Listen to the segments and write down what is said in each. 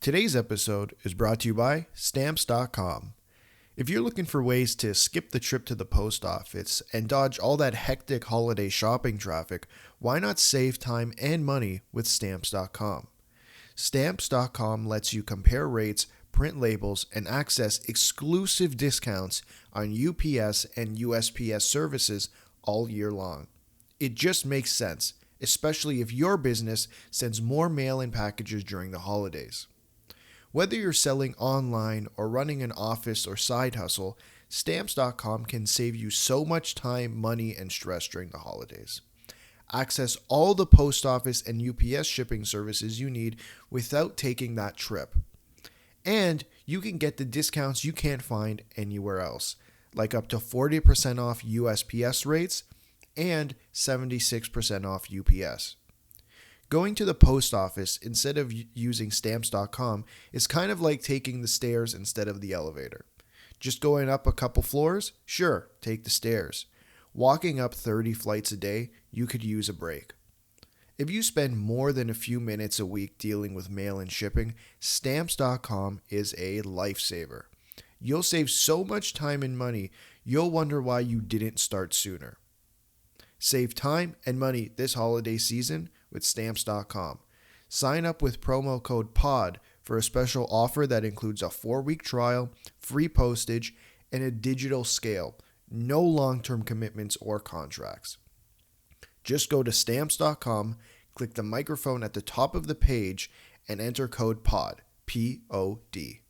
Today's episode is brought to you by Stamps.com. If you're looking for ways to skip the trip to the post office and dodge all that hectic holiday shopping traffic, why not save time and money with Stamps.com? Stamps.com lets you compare rates, print labels, and access exclusive discounts on UPS and USPS services all year long. It just makes sense, especially if your business sends more mail-in packages during the holidays. Whether you're selling online or running an office or side hustle, Stamps.com can save you so much time, money, and stress during the holidays. Access all the post office and UPS shipping services you need without taking that trip. And you can get the discounts you can't find anywhere else, like up to 40% off USPS rates and 76% off UPS. Going to the post office instead of using Stamps.com is kind of like taking the stairs instead of the elevator. Just going up a couple floors? Sure, take the stairs. Walking up 30 flights a day, you could use a break. If you spend more than a few minutes a week dealing with mail and shipping, Stamps.com is a lifesaver. You'll save so much time and money, you'll wonder why you didn't start sooner. Save time and money this holiday season with Stamps.com. Sign up with promo code POD for a special offer that includes a 4-week trial, free postage, and a digital scale. No long-term commitments or contracts. Just go to Stamps.com, click the microphone at the top of the page, and enter code POD, P-O-D.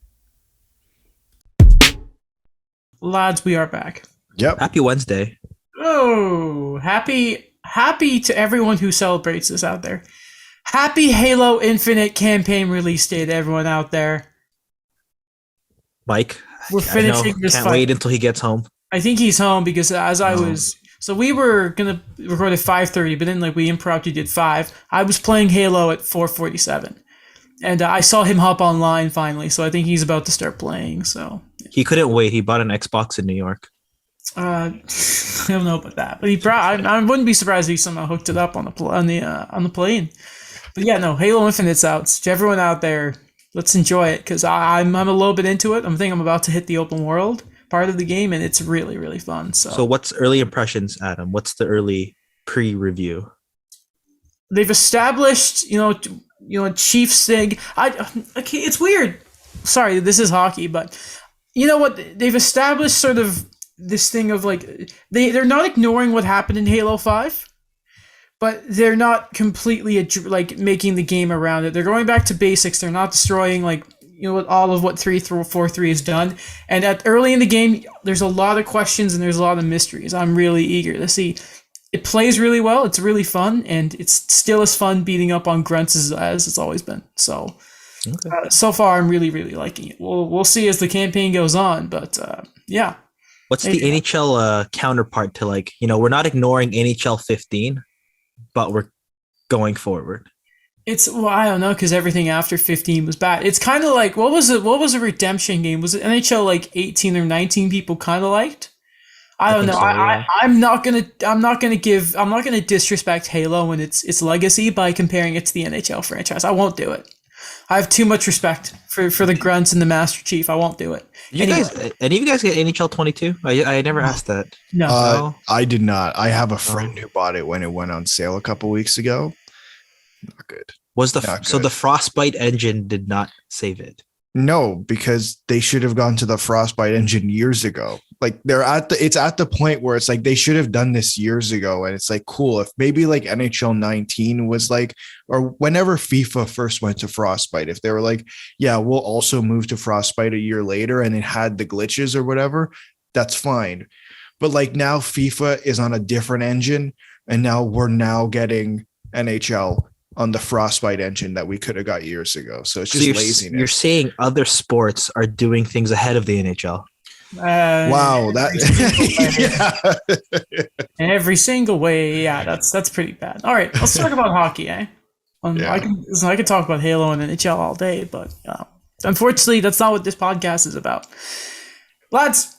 Lads, we are back. Yep. Happy Wednesday. Oh, happy to everyone who celebrates this out there. Happy Halo Infinite campaign release date, everyone out there. Mike, We're finishing this can't fight. wait until he gets home. I think he's home because so we were gonna record at 5:30, but then we impromptu did 5. I was playing Halo at 4:47, and I saw him hop online finally. So I think he's about to start playing. So He couldn't wait. He bought an Xbox in New York. I don't know about that, but I wouldn't be surprised if he somehow hooked it up on the plane. But yeah, no, Halo Infinite's out. So everyone out there, let's enjoy it because I'm a little bit into it. I'm about to hit the open world part of the game, and it's really, really fun. So what's early impressions, Adam? What's the early pre-review? they've established, Chiefs thing. It's weird. Sorry, this is hockey, but you know what? They've established sort of this thing of they're not ignoring what happened in Halo 5, but they're not completely making the game around it. They're going back to basics. They're not destroying all of what 343 has done. And early in the game, there's a lot of questions and there's a lot of mysteries. I'm really eager to see. It plays really well. It's really fun, and it's still as fun beating up on grunts as it's always been. So. Okay. So far, I'm really, really liking it. We'll see as the campaign goes on, but yeah. What's the NHL counterpart to we're not ignoring NHL 15, but we're going forward? I don't know, because everything after 15 was bad. It's kind of like what was a redemption game? Was it NHL 18 or 19 people kind of liked? I don't know. So, yeah. I'm not gonna disrespect Halo and its legacy by comparing it to the NHL franchise. I won't do it. I have too much respect for the grunts and the Master Chief. I won't do it. Any of you guys get NHL 22? I never asked that. No. I did not. I have a friend who bought it when it went on sale a couple weeks ago. Not good. The Frostbite engine did not save it? No, because they should have gone to the Frostbite engine years ago. It's at the point where it's they should have done this years ago. And it's cool if maybe NHL 19 was or whenever FIFA first went to Frostbite, if they were yeah, we'll also move to Frostbite a year later and it had the glitches or whatever, that's fine. But now FIFA is on a different engine, and now we're getting NHL on the Frostbite engine that we could have got years ago. So it's just laziness. You're saying other sports are doing things ahead of the NHL. Wow, Every single way. Yeah, that's pretty bad. All right, let's talk about hockey, eh? Yeah. I can talk about Halo and NHL all day, but unfortunately, that's not what this podcast is about. Lads,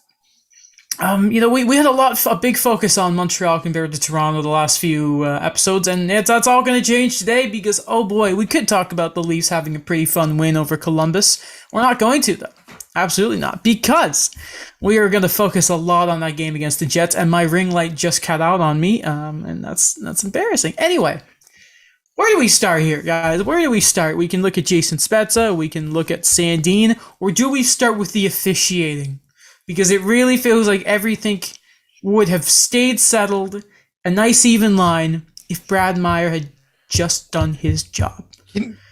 We had a big focus on Montreal compared to Toronto the last few episodes, and that's all going to change today because, oh boy, we could talk about the Leafs having a pretty fun win over Columbus. We're not going to, though. Absolutely not, because we are going to focus a lot on that game against the Jets, and my ring light just cut out on me, and that's embarrassing. Anyway, where do we start here, guys? Where do we start? We can look at Jason Spezza, we can look at Sandin, or do we start with the officiating? Because it really feels like everything would have stayed settled, a nice even line, if Brad Meyer had just done his job.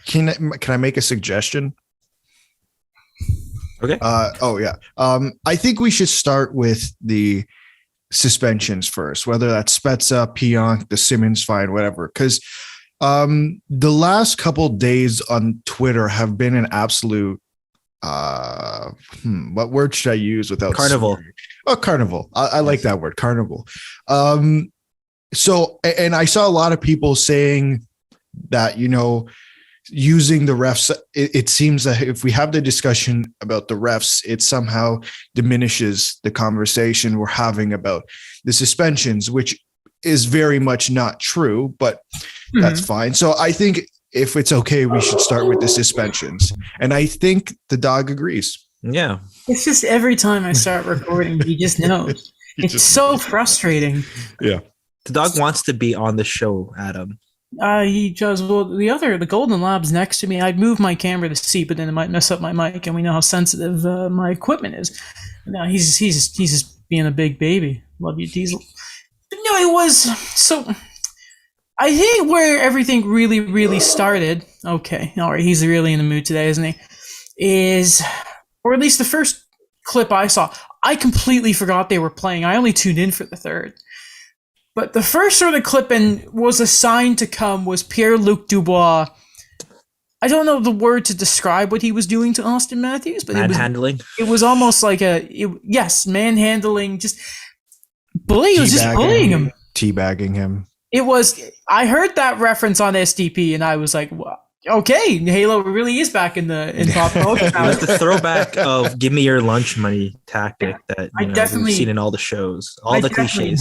Can I make a suggestion? Okay. I think we should start with the suspensions first, whether that's Spezza, Pionk, the Simmons fine, whatever. Because the last couple days on Twitter have been an absolute what word should I use without carnival? Swearing? Oh, carnival. I like that word, carnival. So, and I saw a lot of people saying that, using the refs, it seems that if we have the discussion about the refs, it somehow diminishes the conversation we're having about the suspensions, which is very much not true, but that's fine. So I think if it's okay, we should start with the suspensions. And I think the dog agrees. Yeah. It's just every time I start recording, he just knows. It's so frustrating. Yeah. The dog wants to be on the show, Adam. He does. Well, the Golden Lab's next to me. I'd move my camera to see, but then it might mess up my mic, and we know how sensitive my equipment is. No, he's just being a big baby. Love you, Diesel. But no, it was so. I think where everything really, really started. Okay, all right, he's really in the mood today, isn't he? Or at least the first clip I saw, I completely forgot they were playing. I only tuned in for the third. But the first sort of clip and was a sign to come was Pierre-Luc Dubois. I don't know the word to describe what he was doing to Austin Matthews, but manhandling. It was almost like manhandling, just bullying. He was just bullying him, teabagging him. It was. I heard that reference on SDP, and I was like, well, okay, Halo really is back in pop culture. It's the throwback of "give me your lunch money" tactic that we've seen in all the shows, all the cliches.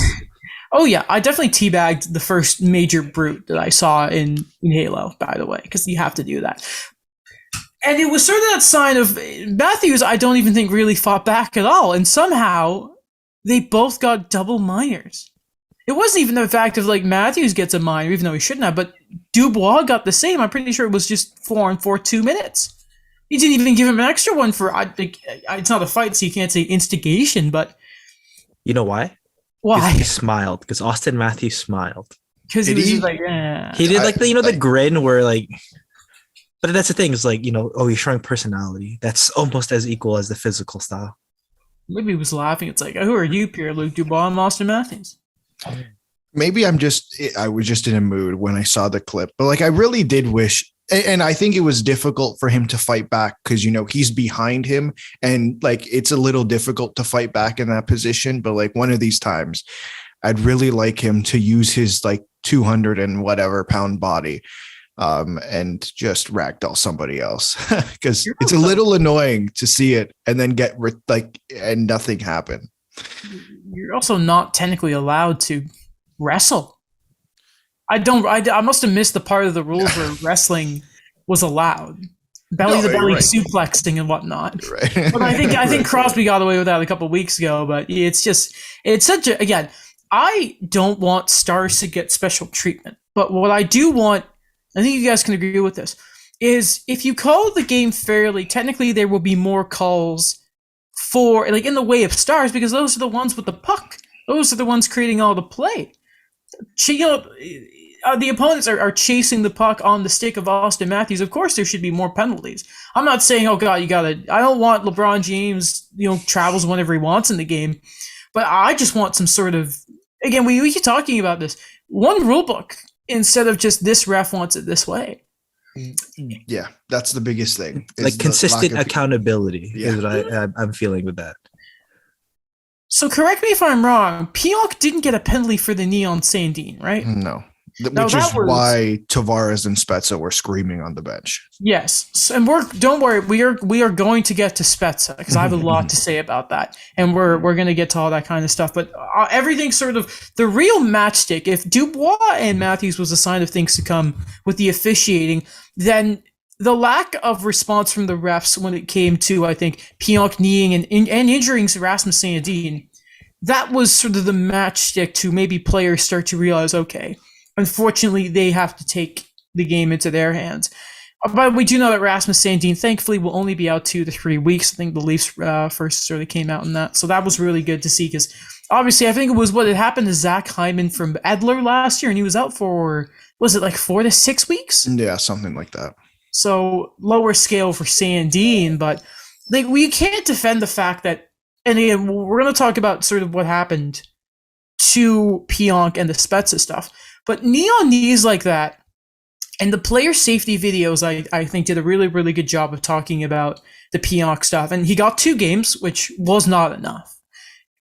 Oh yeah, I definitely teabagged the first major brute that I saw in Halo, by the way, because you have to do that. And it was sort of that sign of Matthews. I don't even think really fought back at all, and somehow they both got double minors. It wasn't even the fact of like Matthews gets a minor, even though he shouldn't have, but Dubois got the same. I'm pretty sure it was just 4-on-4 2 minutes. He didn't even give him an extra one for. It's not a fight, so you can't say instigation, but you know why? Why? He smiled because Austin Matthews smiled. Because he was just like, he did like the grin where like, but that's the thing is like he's showing personality. That's almost as equal as the physical style. Maybe he was laughing. It's like, who are you, Pierre-Luc Dubois and Austin Matthews? Maybe I was just in a mood when I saw the clip, but like I really did wish. And I think it was difficult for him to fight back because, he's behind him and like it's a little difficult to fight back in that position. But like one of these times, I'd really like him to use his like 200 and whatever pound body and just ragdoll somebody else because it's a little annoying to see it and then and nothing happen. You're also not technically allowed to wrestle. I must have missed the part of the rules where wrestling was allowed. Belly to belly suplexing and whatnot. Right. But I think Crosby got away with that a couple of weeks ago, but it's such a, again, I don't want stars to get special treatment. But what I do want, I think you guys can agree with this, is if you call the game fairly, technically there will be more calls for, like, in the way of stars, because those are the ones with the puck. Those are the ones creating all the play. The opponents are chasing the puck on the stick of Austin Matthews. Of course, there should be more penalties. I'm not saying, oh God, I don't want LeBron James, travels whenever he wants in the game, but I just want some sort of, again, we keep talking about this, one rule book instead of just this ref wants it this way. Yeah, that's the biggest thing. Like consistent accountability is what I'm feeling with that. So correct me if I'm wrong. Pionk didn't get a penalty for the knee on Sandin, right? No. Which is why Tavares and Spezza were screaming on the bench. Yes, and don't worry, we are going to get to Spezza because I have a lot to say about that, and we're going to get to all that kind of stuff. But everything sort of the real matchstick. If Dubois and Matthews was a sign of things to come with the officiating, then the lack of response from the refs when it came to, I think, Pionk kneeing and injuring Rasmus Sandin, that was sort of the matchstick to maybe players start to realize, okay, unfortunately, they have to take the game into their hands. But we do know that Rasmus Sandin, thankfully, will only be out 2 to 3 weeks. I think the Leafs first sort of came out in that. So that was really good to see because obviously I think it was what had happened to Zach Hyman from Edler last year, and he was out for, was it like 4 to 6 weeks? Yeah, something like that. So lower scale for Sandin, but like we can't defend the fact that, and again, we're going to talk about sort of what happened to Pionk and the Spezza stuff. But knee on knees like that, and the player safety videos, I think, did a really, really good job of talking about the Pionk stuff. And he got 2 games, which was not enough.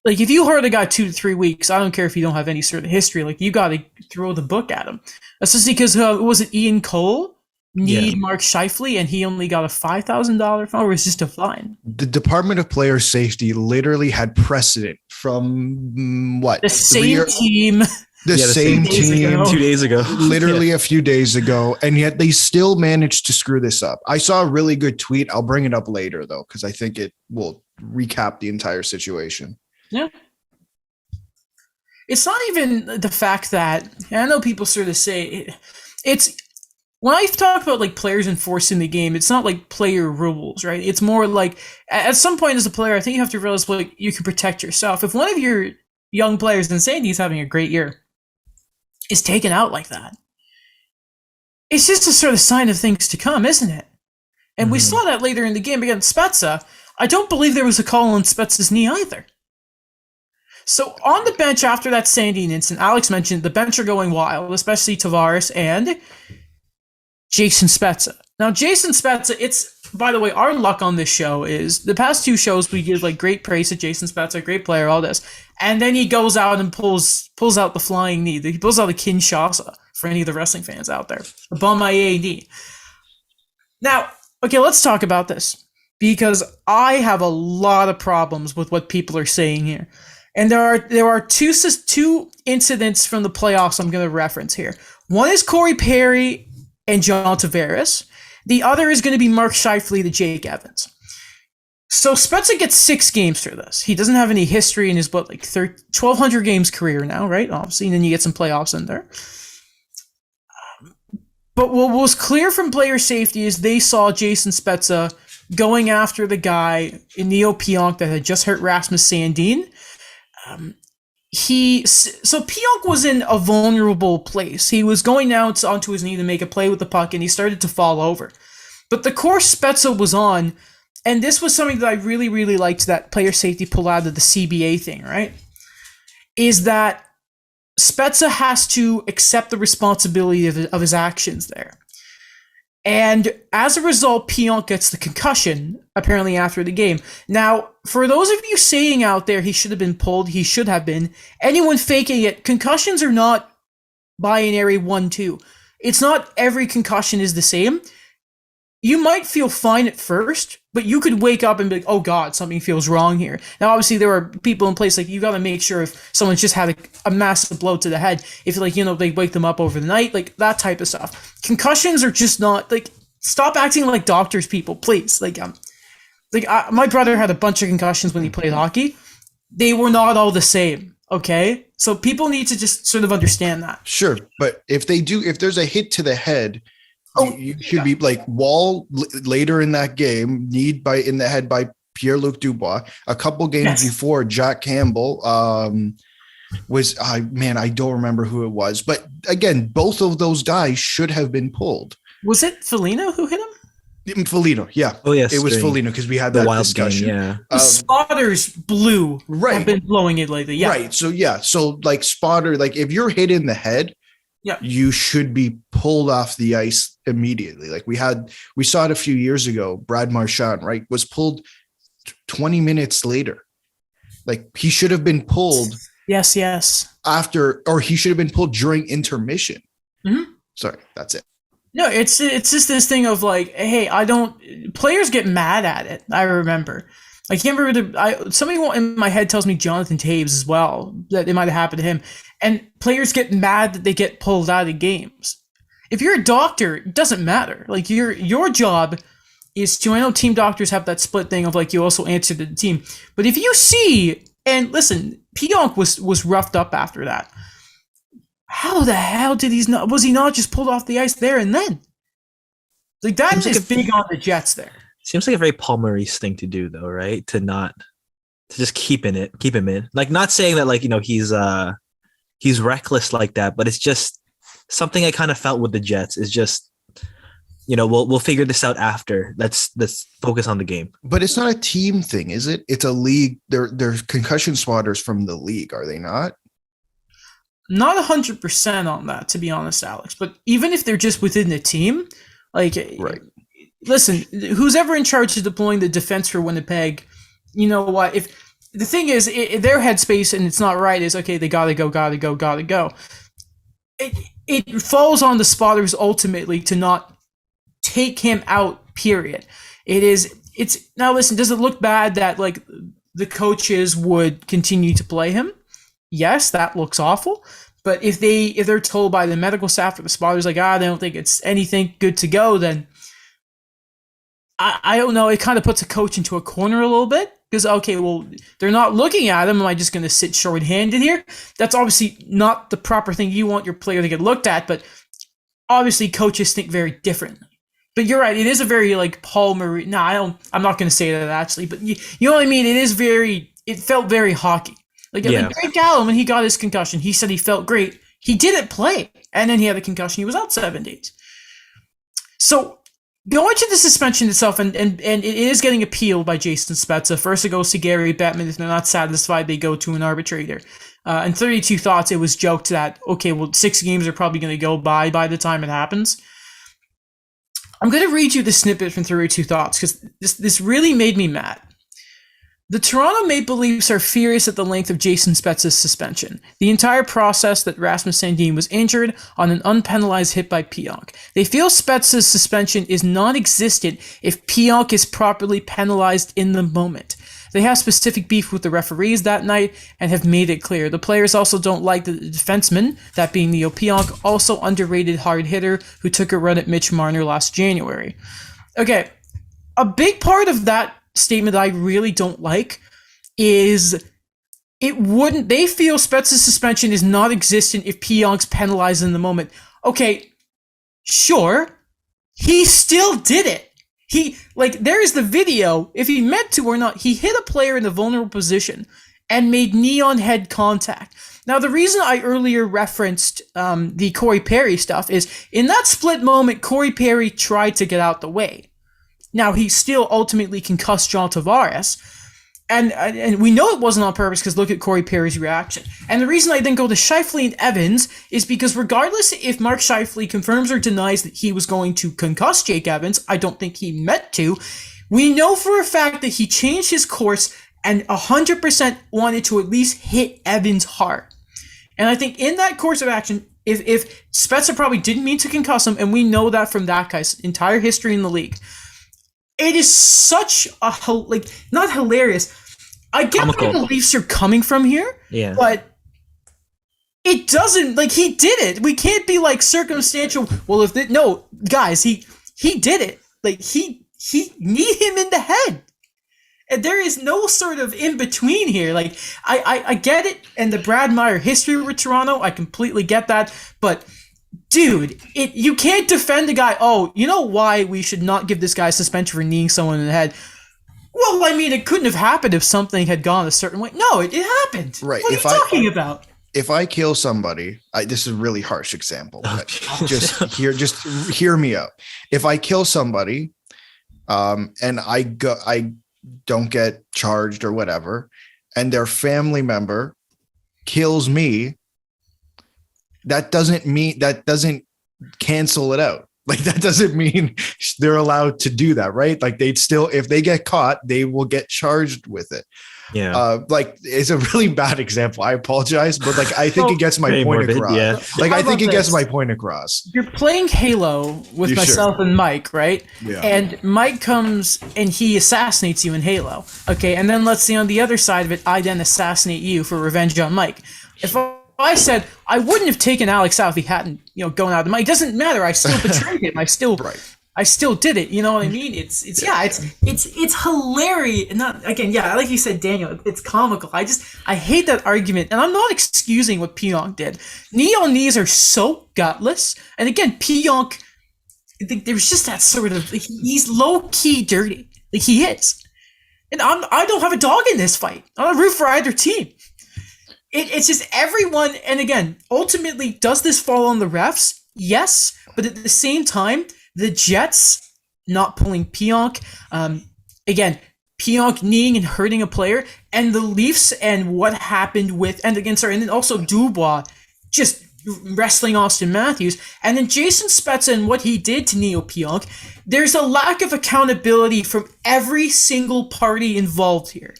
Like, if you hurt a guy 2 to 3 weeks, I don't care if you don't have any sort of history, like, you got to throw the book at him. Especially because, was it Ian Cole? Mark Scheifele, and he only got a $5,000 fine, or was just a fine? The Department of Player Safety literally had precedent from what? The same team. The same team 2 days ago. Literally a few days ago, and yet they still managed to screw this up. I saw a really good tweet. I'll bring it up later, though, because I think it will recap the entire situation. Yeah. It's not even the fact that, and I know people sort of say, it's, when I talk about like players enforcing the game, it's not like player rules, right? It's more like at some point as a player, I think you have to realize like you can protect yourself. If one of your young players, and say he's having a great year, is taken out like that, it's just a sort of sign of things to come, isn't it? And we saw that later in the game against Spezza. I don't believe there was a call on Spezza's knee either. So on the bench after that Sandin incident, Alex mentioned the bench are going wild, especially Tavares and Jason Spezza. Now, Jason Spezza, it's, by the way, our luck on this show is the past 2 shows we give like great praise to Jason Spezza, great player, all this. And then he goes out and pulls out the flying knee. He pulls out the Kinshasa for any of the wrestling fans out there. The Bomaye knee. Now, okay, let's talk about this because I have a lot of problems with what people are saying here. And there are two incidents from the playoffs I'm going to reference here. One is Corey Perry and John Tavares. The other is going to be Mark Scheifele to Jake Evans. So Spezza gets 6 games for this. He doesn't have any history in his, 1,200 games career now, right? Obviously, and then you get some playoffs in there. But what was clear from player safety is they saw Jason Spezza going after the guy in Neo Pionk that had just hurt Rasmus Sandin. So Pionk was in a vulnerable place. He was going down onto his knee to make a play with the puck, and he started to fall over. But the course Spezza was on, and this was something that I really, really liked that player safety pulled out of the CBA thing, right? Is that Spezza has to accept the responsibility of his actions there. And as a result, Pionk gets the concussion, apparently, after the game. Now, for those of you saying out there he should have been pulled, he should have been, anyone faking it, concussions are not binary 1-2. It's not every concussion is the same. You might feel fine at first, but you could wake up and be like, oh God, something feels wrong here. Now, obviously, there are people in place, like, you got to make sure if someone's just had a massive blow to the head, if, they wake them up over the night, like, that type of stuff. Concussions are just not, stop acting like doctors, people, please. My brother had a bunch of concussions when he played hockey. They were not all the same, okay? So people need to just sort of understand that. Sure, but if there's a hit to the head, you should be like Wall later in that game, in the head by Pierre-Luc Dubois. A couple games before, Jack Campbell I don't remember who it was, but again, both of those guys should have been pulled. Was it Foligno who hit him? Foligno, yeah. Oh yes, it was Foligno because we had that wild discussion. Game, yeah. The spotters blew. Right, have been blowing it lately. Yeah, right. So like spotter, like if you're hit in the head, you should be pulled off the ice immediately. Like we saw it a few years ago. Brad Marchand, right, was pulled 20 minutes later. Like he should have been pulled. Yes. After, or he should have been pulled during intermission. Mhm. Sorry, that's it. No, it's just this thing of like, hey, I don't. Players get mad at it. I remember. I can't remember. Somebody in my head tells me Jonathan Taves as well, that it might have happened to him. And players get mad that they get pulled out of games. If you're a doctor, it doesn't matter. Like your job is to. I know team doctors have that split thing of like you also answer to the team. But if you see, and listen, Pionk was roughed up after that. How the hell did was he not just pulled off the ice there and then? Like that is big on the Jets there. Seems like a very Paul Maurice thing to do, though, right? To just keep him in. Like, not saying that, like, you know, he's reckless like that, but it's just something I kind of felt with the Jets is just, you know, we'll figure this out after. Let's focus on the game. But it's not a team thing, is it? It's a league. They're concussion spotters from the league, are they not? Not 100% on that, to be honest, Alex. But even if they're just within the team, like, right. Listen, who's ever in charge of deploying the defense for Winnipeg, you know what? If the thing is, their headspace and it's not right, is okay. They gotta go. It falls on the spotters ultimately to not take him out. Period. It's now. Listen, does it look bad that like the coaches would continue to play him? Yes, that looks awful. But if they're told by the medical staff or the spotters like, they don't think it's anything good to go, then I don't know. It kind of puts a coach into a corner a little bit because, okay, well, they're not looking at him. Am I just going to sit short-handed here? That's obviously not the proper thing. You want your player to get looked at, but obviously coaches think very differently. But you're right. It is a very like Paul Maurice. No, I'm not going to say that actually, but you know what I mean? It felt very hockey. Like Greg Gallo, when he got his concussion, he said he felt great. He didn't play. And then he had a concussion. He was out 7 days. So going to the suspension itself, and it is getting appealed by Jason Spezza. First it goes to Gary Bettman. If they're not satisfied, they go to an arbitrator. And 32 Thoughts, it was joked that, okay, well, 6 games are probably going to go by the time it happens. I'm going to read you the snippet from 32 Thoughts because this really made me mad. The Toronto Maple Leafs are furious at the length of Jason Spezza's suspension. The entire process that Rasmus Sandin was injured on an unpenalized hit by Pionk. They feel Spezza's suspension is non-existent if Pionk is properly penalized in the moment. They have specific beef with the referees that night and have made it clear. The players also don't like the defenseman, that being Neil Pionk, also underrated hard hitter who took a run at Mitch Marner last January. Okay, a big part of that statement that I really don't like is they feel Spezza's suspension is not existent if Pionk's penalized in the moment. Okay, sure. He still did it. There is the video, if he meant to or not, he hit a player in a vulnerable position and made knee-on head contact. Now, the reason I earlier referenced the Corey Perry stuff is in that split moment, Corey Perry tried to get out the way. Now, he still ultimately concussed John Tavares, and we know it wasn't on purpose because look at Corey Perry's reaction. And the reason I then go to Scheifele and Evans is because regardless if Mark Scheifele confirms or denies that he was going to concuss Jake Evans, I don't think he meant to, we know for a fact that he changed his course and 100% wanted to at least hit Evans hard. And I think in that course of action, if Spezza probably didn't mean to concuss him, and we know that from that guy's entire history in the league, it is such a, not hilarious. I get where the Leafs are coming from here, but it doesn't, he did it. We can't be circumstantial. Well, no, guys, he did it. He kneed him in the head. And there is no sort of in between here. I get it. And the Brad Meyer history with Toronto, I completely get that. But dude, you can't defend a guy. Oh, you know why we should not give this guy suspension for kneeing someone in the head? Well, I mean, it couldn't have happened if something had gone a certain way. No, it happened. Right. What are you talking about? If I kill somebody, this is a really harsh example, but just hear me out. If I kill somebody, and I don't get charged or whatever, and their family member kills me, that doesn't cancel it out. That doesn't mean they're allowed to do that, right? They'd still, if they get caught, they will get charged with it. Yeah. Like it's a really bad example. I apologize, but like I think it gets my Very point morbid, across. yeah. Like How I think about it gets this? my point across. You're playing Halo with You myself and Mike, right? Yeah. And Mike comes and he assassinates you in Halo. Okay, and then let's say on the other side of it, I then assassinate you for revenge on Mike. If I said I wouldn't have taken Alex out if he hadn't, gone out of the Mike, it doesn't matter. I still betrayed him. I still did it. You know what I mean? It's hilarious. Not again, yeah, like you said, Daniel, it's comical. I hate that argument, and I'm not excusing what Pionk did. Knee-on-knees are so gutless, and again, Pionk, there's just that sort of he's low key dirty, like he is, and I don't have a dog in this fight. I don't root for either team. It's just everyone, and again, ultimately, does this fall on the refs? Yes, but at the same time, the Jets not pulling Pionk, again, Pionk kneeing and hurting a player, and the Leafs and what happened with, and then also Dubois just wrestling Austin Matthews, and then Jason Spezza and what he did to Neil Pionk. There's a lack of accountability from every single party involved here.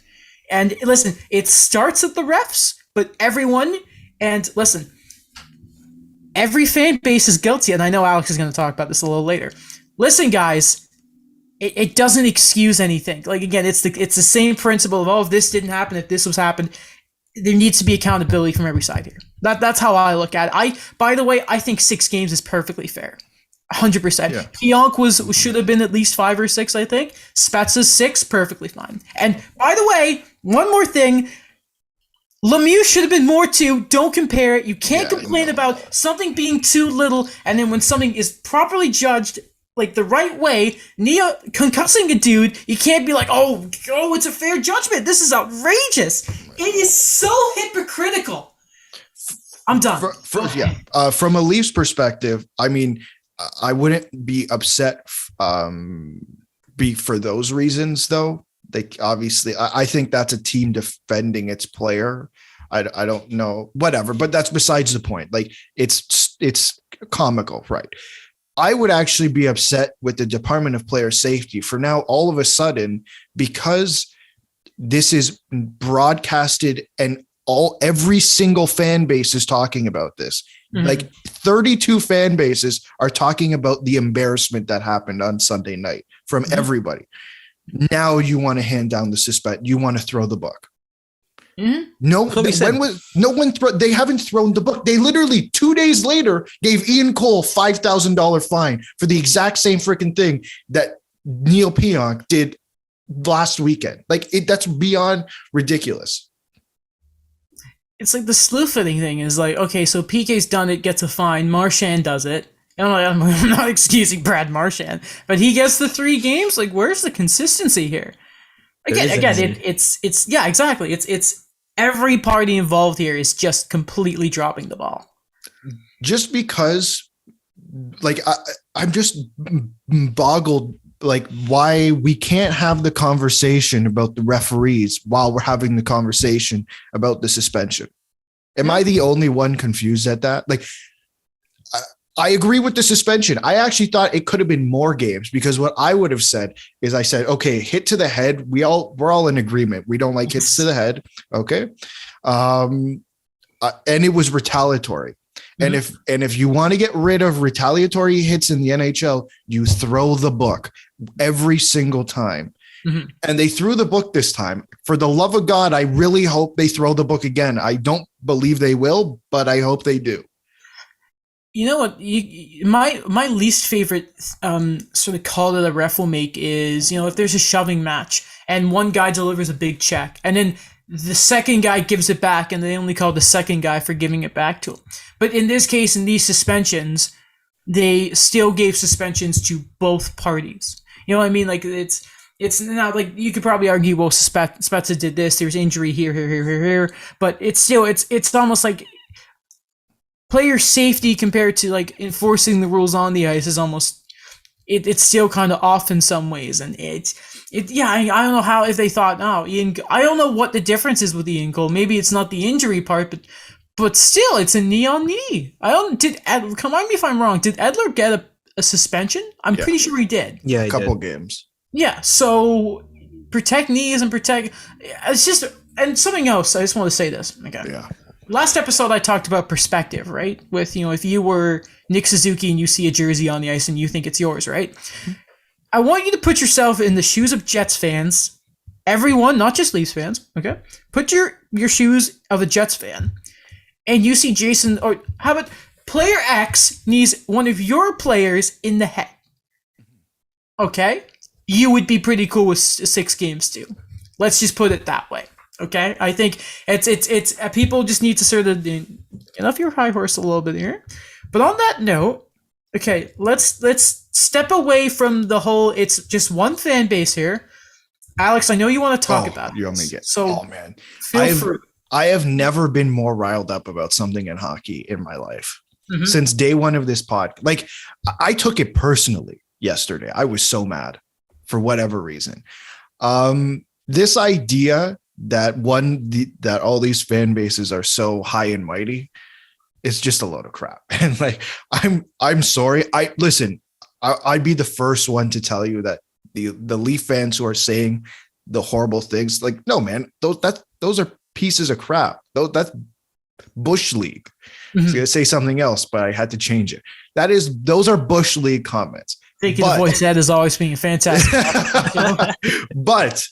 And listen, it starts at the refs, but everyone, and listen, every fan base is guilty, and I know Alex is going to talk about this a little later. Listen, guys, it doesn't excuse anything. Like again, it's the same principle of if this didn't happen, if this was happened, there needs to be accountability from every side here. That's how I look at it. By the way, I think 6 games is perfectly fair, 100%. Yeah. Pionk should have been at least 5 or 6, I think. Spezza's 6, perfectly fine. And by the way, one more thing. Lemieux should have been more too. Don't compare it. You can't complain about something being too little, and then when something is properly judged, like the right way, concussing a dude, you can't be like, oh, it's a fair judgment. This is outrageous. It is so hypocritical. I'm done. From a Leafs perspective, I mean, I wouldn't be upset for those reasons, though. Like obviously, I think that's a team defending its player. I don't know, whatever, but that's besides the point. Like it's comical, right? I would actually be upset with the Department of Player Safety for now. All of a sudden, because this is broadcasted and every single fan base is talking about this. Mm-hmm. Like 32 fan bases are talking about the embarrassment that happened on Sunday night from everybody. Now you want to hand down the suspect. You want to throw the book. Mm-hmm. They haven't thrown the book. They literally 2 days later gave Ian Cole $5,000 fine for the exact same freaking thing that Neil Pionk did last weekend. Like that's beyond ridiculous. It's like the sleuthing thing is like, okay, so PK's done it, gets a fine. Marchand does it. I'm not excusing Brad Marchand, but he gets the 3 games. Like, where's the consistency here? It's yeah, exactly. It's every party involved here is just completely dropping the ball. Just because, like, I'm just boggled, like, why we can't have the conversation about the referees while we're having the conversation about the suspension. Am I the only one confused at that? Like, I agree with the suspension. I actually thought it could have been more games because what I would have said is I said, okay, hit to the head. We're all in agreement. We don't like hits to the head. Okay. And it was retaliatory. Mm-hmm. And if you want to get rid of retaliatory hits in the NHL, you throw the book every single time. Mm-hmm. And they threw the book this time. For the love of God, I really hope they throw the book again. I don't believe they will, but I hope they do. You know what? My least favorite sort of call that a ref will make is, if there's a shoving match and one guy delivers a big check and then the second guy gives it back and they only call the second guy for giving it back to him. But in this case, in these suspensions, they still gave suspensions to both parties. You know what I mean? Like it's not like you could probably argue, well, Spezza did this. There's injury here, but it's still it's almost like player safety compared to like enforcing the rules on the ice is almost it's still kind of off in some ways, and I don't know how if they thought I don't know what the difference is with Ian Cole. Maybe it's not the injury part, but still it's a knee on knee. Remind me if I'm wrong. Did Edler get a suspension? I'm pretty sure he did. Yeah, a couple games. Yeah, so protect knees and protect. It's just, and something else. I just want to say this. Okay. Yeah. Last episode, I talked about perspective, right? With, if you were Nick Suzuki and you see a jersey on the ice and you think it's yours, right? I want you to put yourself in the shoes of Jets fans. Everyone, not just Leafs fans, okay? Put your shoes of a Jets fan, and you see Jason, or how about player X needs one of your players in the head. Okay? You would be pretty cool with 6 games too. Let's just put it that way. Okay? I think it's people just need to sort of get off your high horse a little bit here. But on that note, okay, let's step away from the whole it's just one fan base here. Alex, I know you want to talk about it. You want me to get man. Feel free. I have never been more riled up about something in hockey in my life. Since day one of this pod. Like, I took it personally yesterday. I was so mad for whatever reason. This idea that that all these fan bases are so high and mighty is just a load of crap. And like, I'm sorry. I'd be the first one to tell you that the Leaf fans who are saying the horrible things, like, no, man, those are pieces of crap. That's Bush League. I was gonna say something else, but I had to change it. Those are Bush League comments. Thank you to voice that is always being fantastic. But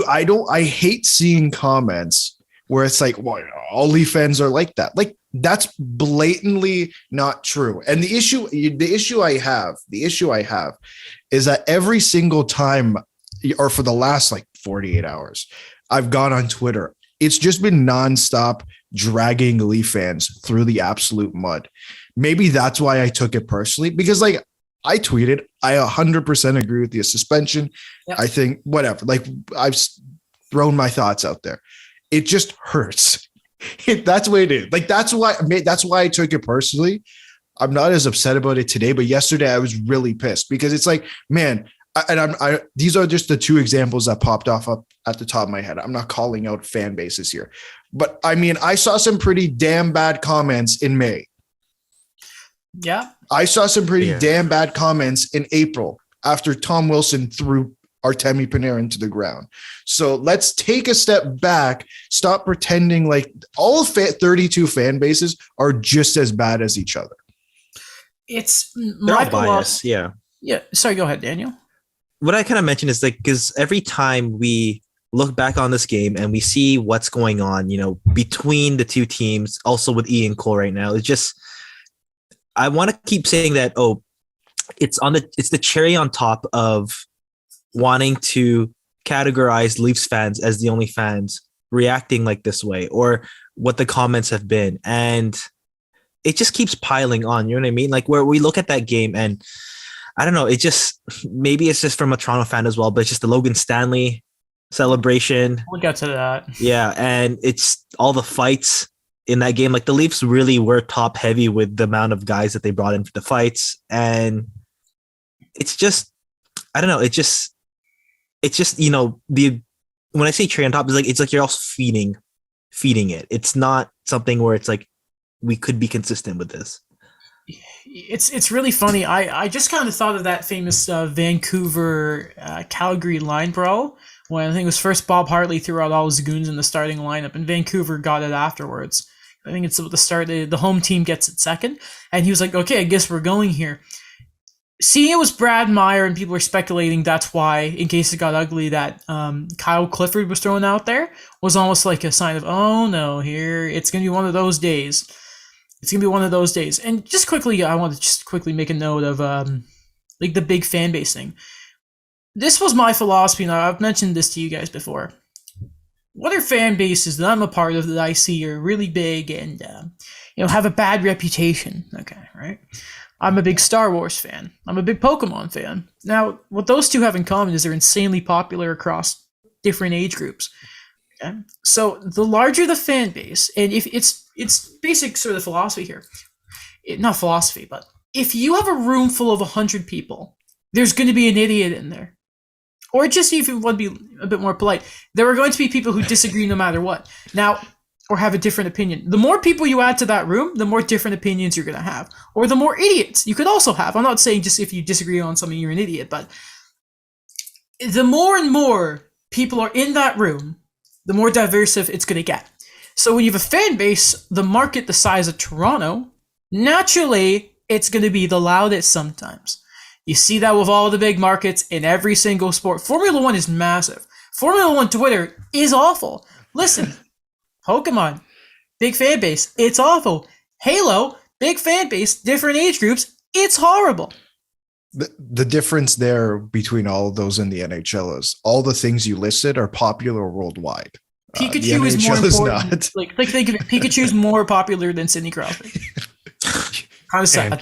I hate seeing comments where it's like, well, all Leaf fans are like that. Like, that's blatantly not true. And the issue I have is that every single time, or for the last like 48 hours, I've gone on Twitter, it's just been nonstop dragging Leaf fans through the absolute mud. Maybe that's why I took it personally, because like I tweeted, I 100% agree with the suspension. Yep. I think whatever, like I've thrown my thoughts out there. It just hurts. That's what it is. Like, that's why I took it personally. I'm not as upset about it today, but yesterday I was really pissed because it's like, man, these are just the 2 examples that popped off up at the top of my head. I'm not calling out fan bases here, but I mean, I saw some pretty damn bad comments in May. Yeah. I saw some pretty damn bad comments in April after Tom Wilson threw Artemi Panarin into the ground. So let's take a step back. Stop pretending like all 32 fan bases are just as bad as each other. It's my bias. Yeah. Yeah. Sorry, go ahead, Daniel. What I kind of mentioned is like, because every time we look back on this game and we see what's going on, between the 2 teams, also with Ian Cole right now, it's just, I want to keep saying that, it's the cherry on top of wanting to categorize Leafs fans as the only fans reacting like this way, or what the comments have been. And it just keeps piling on. You know what I mean? Like, where we look at that game and I don't know, maybe it's just from a Toronto fan as well, but it's just the Logan Stanley celebration. We'll get to that. Yeah. And it's all the fights in that game. Like, the Leafs really were top heavy with the amount of guys that they brought in for the fights. And it's just, I don't know. It's just, when I say cherry on top, it's like you're also feeding it. It's not something where it's like, we could be consistent with this. It's really funny. I just kind of thought of that famous Vancouver Calgary line brawl when I think it was first Bob Hartley threw out all his goons in the starting lineup, and Vancouver got it afterwards. I think it's at the start. The home team gets it second, and he was like, "Okay, I guess we're going here." Seeing it was Brad Meyer, and people were speculating that's why, in case it got ugly, that Kyle Clifford was thrown out there, was almost like a sign of, oh no, here it's gonna be one of those days. It's going to be one of those days. And just quickly, I want to just quickly make a note of like the big fan base thing. This was my philosophy, and I've mentioned this to you guys before. What are fan bases that I'm a part of that I see are really big and have a bad reputation? Okay, right? I'm a big Star Wars fan. I'm a big Pokemon fan. Now, what those 2 have in common is they're insanely popular across different age groups. Okay? So the larger the fan base, and if it's basic sort of philosophy here. Not philosophy, but if you have a room full of 100 people, there's going to be an idiot in there. Or just if you want to be a bit more polite, there are going to be people who disagree no matter what. Now, or have a different opinion. The more people you add to that room, the more different opinions you're going to have. Or the more idiots you could also have. I'm not saying just if you disagree on something, you're an idiot, but the more and more people are in that room, the more diverse it's going to get. So when you have a fan base, the market the size of Toronto, naturally, it's going to be the loudest sometimes. You see that with all the big markets in every single sport. Formula One is massive. Formula One Twitter is awful. Listen, Pokemon, big fan base, it's awful. Halo, big fan base, different age groups, it's horrible. The difference there between all of those in the NHL is all the things you listed are popular worldwide. Pikachu is more important. Like think of it, Pikachu is more popular than Sidney Crosby. Kind of sad.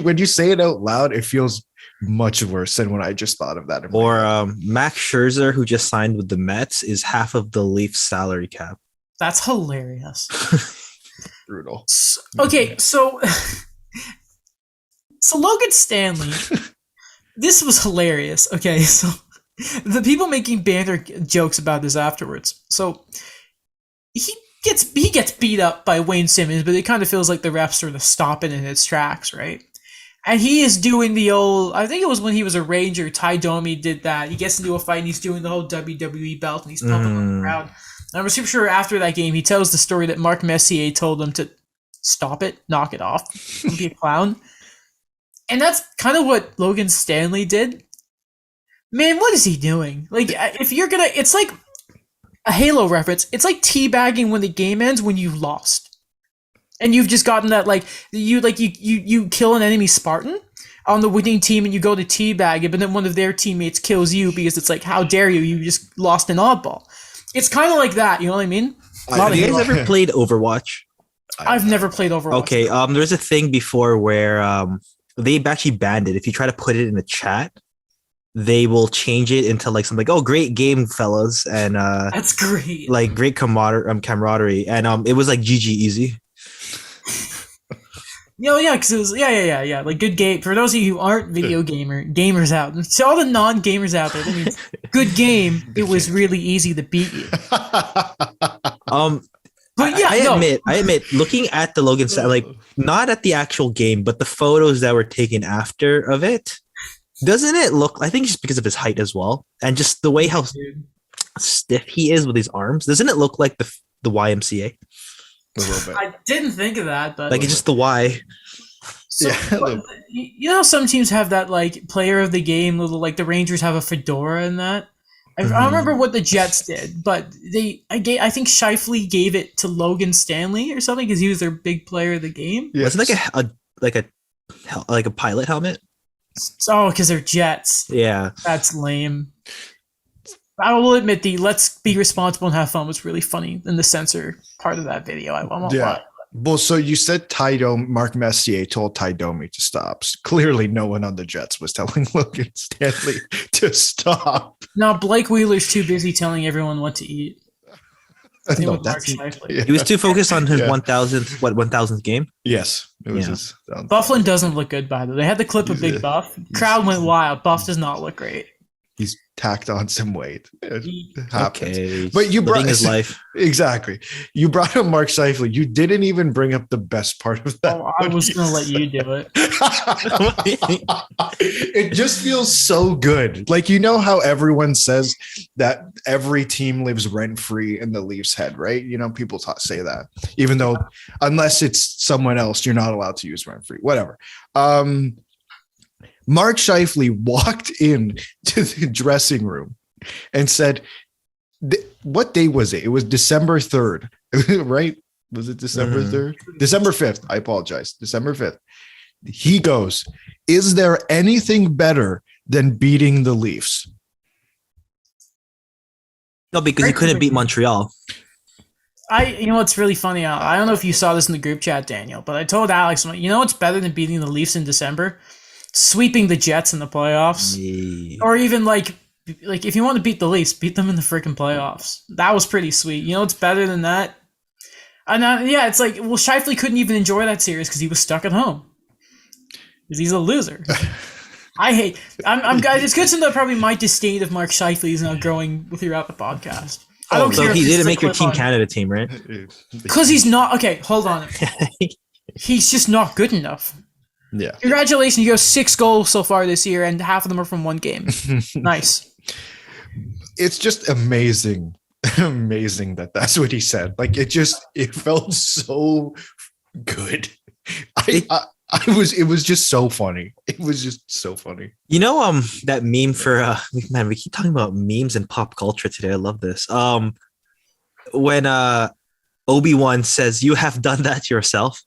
When you say it out loud, it feels much worse than when I just thought of that. Or Max Scherzer, who just signed with the Mets, is half of the Leafs salary cap. That's hilarious. Brutal. Okay, so Logan Stanley, this was hilarious. Okay, so the people making banter jokes about this afterwards. So he gets beat up by Wayne Simmons, but it kind of feels like the refs sort of stop it in its tracks, right? And he is doing the old, I think it was when he was a Ranger, Ty Domi did that. He gets into a fight and he's doing the whole WWE belt and he's pumping on the crowd. And I'm super sure after that game, he tells the story that Mark Messier told him to stop it, knock it off, don't be a clown. And that's kind of what Logan Stanley did. Man, what is he doing? Like, if you're gonna, it's like a Halo reference. It's like teabagging when the game ends when you've lost, and you've just gotten that you kill an enemy Spartan on the winning team and you go to teabag it, but then one of their teammates kills you because it's like, how dare you? You just lost an oddball. It's kind of like that. You know what I mean? Have you guys ever played Overwatch? I've never played Overwatch. Okay. There's a thing before where they actually banned it. If you try to put it in the chat, they will change it into like something like, "Oh, great game, fellas," and that's great. Like great camaraderie, and it was like GG easy. Yeah, because it was yeah. Like good game for those of you who aren't gamers out. So all the non-gamers out there, that means good game. It was really easy to beat you. But yeah, I admit, looking at the Logan Stanley, like not at the actual game, but the photos that were taken after of it. Doesn't it look, I think just because of his height as well, and just the way how stiff he is with his arms, doesn't it look like the YMCA? A little bit. I didn't think of that, but like it's just the Y. So, you know how some teams have that like player of the game, little like the Rangers have a fedora in that. I don't remember what the Jets did, but I think Scheifele gave it to Logan Stanley or something because he was their big player of the game. Yes. Wasn't it like a pilot helmet? Oh, because they're Jets. Yeah. That's lame. I will admit the let's be responsible and have fun was really funny in the censor part of that video. I won't lie. Well, so you said Mark Messier told Ty Domi to stop. Clearly, no one on the Jets was telling Logan Stanley to stop. No, Blake Wheeler's too busy telling everyone what to eat. He was too focused on his 1000th game. Yes, it was his. Bufflin doesn't look good, by the way. They had the clip of Big Buff. Crowd went wild. Buff does not look great. He's tacked on some weight. It happens. Okay, but you brought his life. Exactly. You brought up Mark Scheifele. You didn't even bring up the best part of that. Oh, I was going to let you do it. It just feels so good. Like, you know how everyone says that every team lives rent-free in the Leafs' head, right? You know, people say that. Even though, unless it's someone else, you're not allowed to use rent-free. Whatever. Mark Scheifele walked in to the dressing room and said, what day was it? It was December 3rd, right? Was it December 3rd? December 5th. I apologize. December 5th. He goes, is there anything better than beating the Leafs? No, because he couldn't beat Montreal. You know what's really funny? I don't know if you saw this in the group chat, Daniel, but I told Alex, you know what's better than beating the Leafs in December? Sweeping the Jets in the playoffs, or even like if you want to beat the Leafs, beat them in the freaking playoffs. That was pretty sweet. You know what's better than that? And it's like, well, Scheifele couldn't even enjoy that series because he was stuck at home because he's a loser. I'm guys. It's good to know probably my disdain of Mark Scheifele is now growing throughout the podcast. I don't care. So he didn't make your Team Canada team, right? Because he's not. Okay, hold on. He's just not good enough. Yeah. Congratulations, you have 6 goals so far this year, and half of them are from one game. Nice. It's just amazing that that's what he said. Like it felt so good. It was just so funny. It was just so funny. You know, that meme for man, we keep talking about memes and pop culture today. I love this. When Obi-Wan says, "You have done that yourself."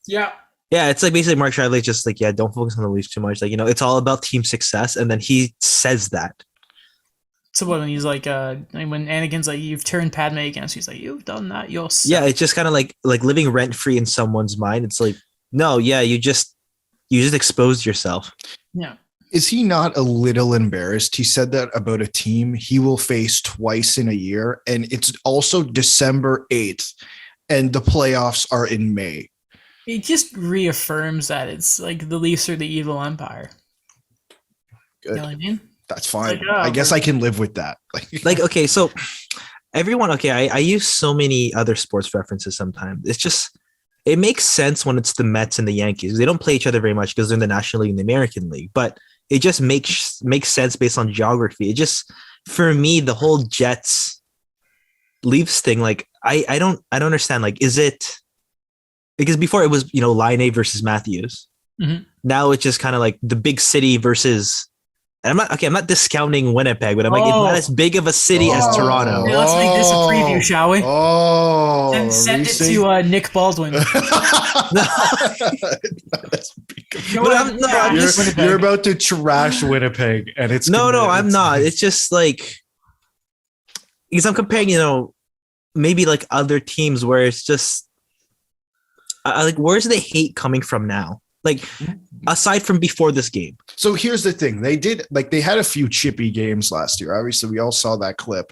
Yeah. Yeah, it's like basically Mark Shively just like, yeah, don't focus on the Leafs too much. Like, it's all about team success, and then he says that. So when he's like, when Anakin's like, "You've turned Padme against," he's like, "You've done that yourself." Yeah, it's just kind of like living rent free in someone's mind. It's like, no, yeah, you just exposed yourself. Yeah. Is he not a little embarrassed? He said that about a team he will face twice in a year, and it's also December 8th, and the playoffs are in May. It just reaffirms that it's like the Leafs are the evil empire. Good. You know what I mean? That's fine. Like, I guess I can live with that. Like, okay, so everyone, okay, I use so many other sports references sometimes. It's just, it makes sense when it's the Mets and the Yankees. They don't play each other very much because they're in the National League and the American League, but it just makes sense based on geography. It just, for me, the whole Jets Leafs thing, like, I don't understand. Like, is it, because before it was, Line versus Matthews. Mm-hmm. Now it's just kind of like the big city versus, and I'm not discounting Winnipeg, but I'm like, it's not as big of a city as Toronto. Yeah, let's make this a preview, shall we? Oh, and send it to Nick Baldwin. You're about to trash Winnipeg, and it's no, I'm not. It's just like, because I'm comparing, maybe like other teams where it's just, like, where's the hate coming from now? Like, aside from before this game. So here's the thing. They had a few chippy games last year. Obviously, we all saw that clip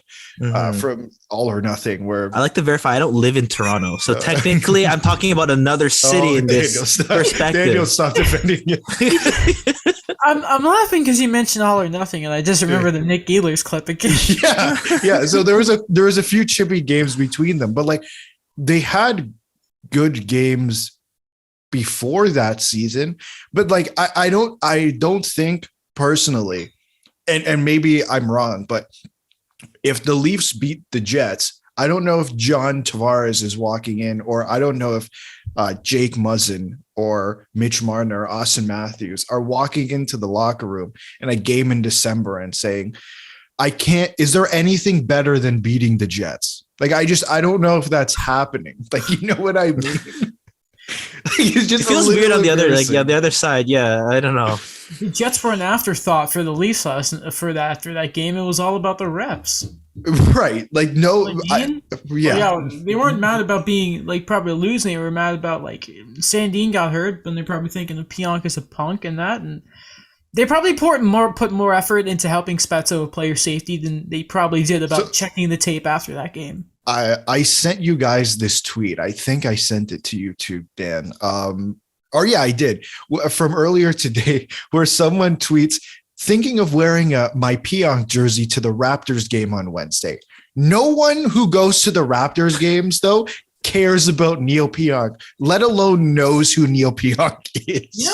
from All or Nothing where I like to verify I don't live in Toronto. So technically I'm talking about another city in this perspective. Daniel, stop defending it. I'm laughing because you mentioned All or Nothing, and I just remember the Nick Ehlers clip again. Yeah. So there was a few chippy games between them, but like they had good games before that season, but like I don't think personally, and maybe I'm wrong, but if the Leafs beat the Jets, I don't know if John Tavares is walking in, or I don't know if Jake Muzzin or Mitch Marner or Austin Matthews are walking into the locker room in a game in December and saying, is there anything better than beating the Jets? Like, I don't know if that's happening. Like, you know what I mean? It feels weird on the other side. Yeah, I don't know. The Jets were an afterthought for the Leafs after that game. It was all about the reps, right? Like, no, like they weren't mad about being like probably losing. They were mad about like Sandin got hurt, but they're probably thinking of Pionk as a punk and that, and they probably put more effort into helping Spezza with player safety than they probably did about checking the tape after that game. I sent you guys this tweet. I think I sent it to you too, Dan. I did, from earlier today, where someone tweets, thinking of wearing my Pionk jersey to the Raptors game on Wednesday. No one who goes to the Raptors games, though, cares about Neil Pionk, let alone knows who Neil Pionk is.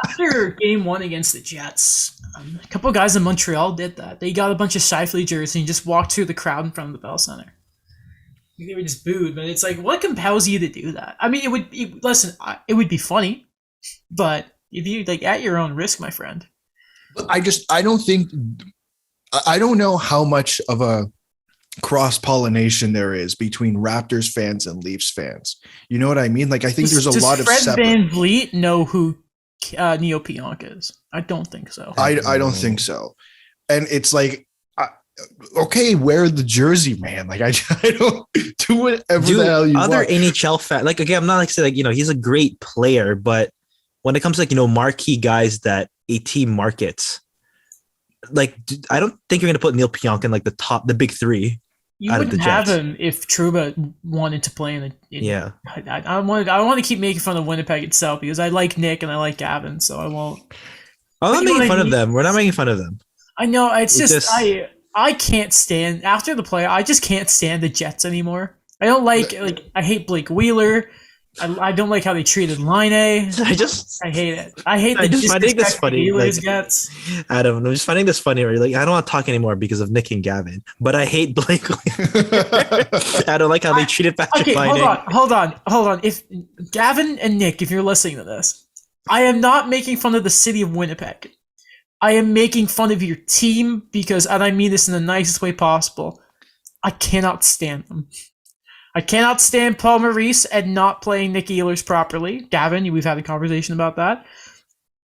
After game 1 against the Jets, a couple of guys in Montreal did that. They got a bunch of Shifley jerseys and just walked through the crowd in front of the Bell Center. They were just booed, but it's like, what compels you to do that? I mean, it would be funny, but if you like at your own risk, my friend. I don't know how much of a cross-pollination there is between Raptors fans and Leafs fans. You know what I mean? Like, I think there's a lot of Fred separate. Van Vliet know who Neil Pionk is? I don't think so. I don't think so. And it's like, okay, wear the jersey, man. Like, I don't do whatever the hell you other want. NHL fan, like, again, I'm not like saying, like, he's a great player, but when it comes to, like, marquee guys that a team markets, like, I don't think you're going to put Neil Pionk in like the big 3. You wouldn't have him if Trouba wanted to play in the. Yeah. I want to keep making fun of Winnipeg itself because I like Nick and I like Gavin, so I won't. I'm not making fun of them. We're not making fun of them. I know. It's just I can't stand after the play. I just can't stand the Jets anymore. I don't like I hate Blake Wheeler. I don't like how they treated Line A. I just I hate it. I hate the I just finding this disrespect funny, the Healers like- gets. Adam, I'm just finding this funny. Where you're like, I don't want to talk anymore because of Nick and Gavin, but I hate Blake. I don't like how they treated Patrick Okay, Laine. hold on. If Gavin and Nick, if you're listening to this, I am not making fun of the city of Winnipeg. I am making fun of your team because, and I mean this in the nicest way possible, I cannot stand them. I cannot stand Paul Maurice and not playing Nick Ehlers properly. Gavin, we've had a conversation about that.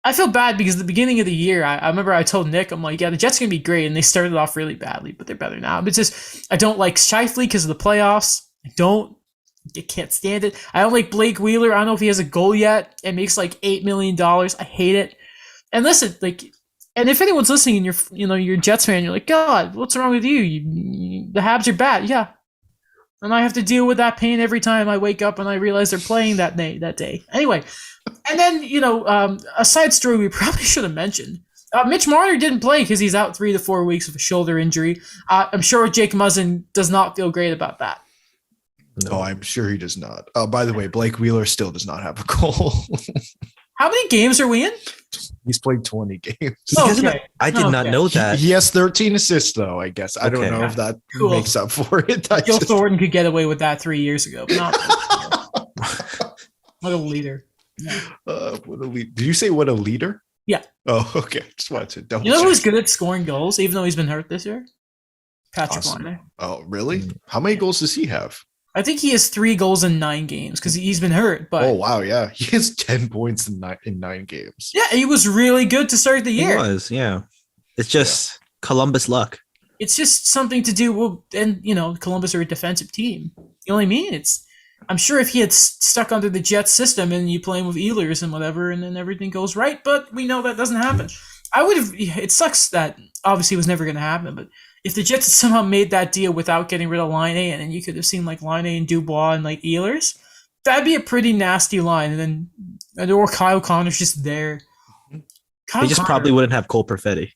I feel bad because at the beginning of the year, I remember I told Nick, I'm like, yeah, the Jets are going to be great, and they started off really badly, but they're better now. But it's just, I don't like Scheifele because of the playoffs. I can't stand it. I don't like Blake Wheeler. I don't know if he has a goal yet. It makes like $8 million. I hate it. And listen, and if anyone's listening and you're a Jets fan, you're like, God, what's wrong with you? The Habs are bad. Yeah. And I have to deal with that pain every time I wake up and I realize they're playing that day. Anyway, and then, a side story we probably should have mentioned. Mitch Marner didn't play because he's out 3 to 4 weeks with a shoulder injury. I'm sure Jake Muzzin does not feel great about that. No, I'm sure he does not. By the way, Blake Wheeler still does not have a goal. How many games are we in? He's played 20 games. Okay. I did not know that. He has 13 assists, though, I guess. I don't Okay. know if that Cool. makes up for it. Gil Thornton could get away with that 3 years ago. But not what a leader. Yeah. What a lead. Did you say what a leader? Yeah. Oh, okay. Just wanted to double You know check. who's good at scoring goals, even though he's been hurt this year? Patrick Awesome. Laine. Oh, really? How many goals does he have? I think he has 3 goals in 9 games because he's been hurt. But Oh, wow. Yeah. He has 10 points in 9 games. yeah, he was really good to start the He year. was, yeah. It's just Columbus luck. It's just something to do. Well, and Columbus are a defensive team. You know what I mean? I'm sure if he had stuck under the Jets system and you playing with Ehlers and whatever, and then everything goes right. But we know that doesn't happen. I would have. It sucks that obviously it was never going to happen. But if the Jets had somehow made that deal without getting rid of Line A, and then you could have seen like Line A and Dubois and like Ehlers, that'd be a pretty nasty line. And then or Kyle Connor's just there. Kyle They just Connor- probably wouldn't have Cole Perfetti.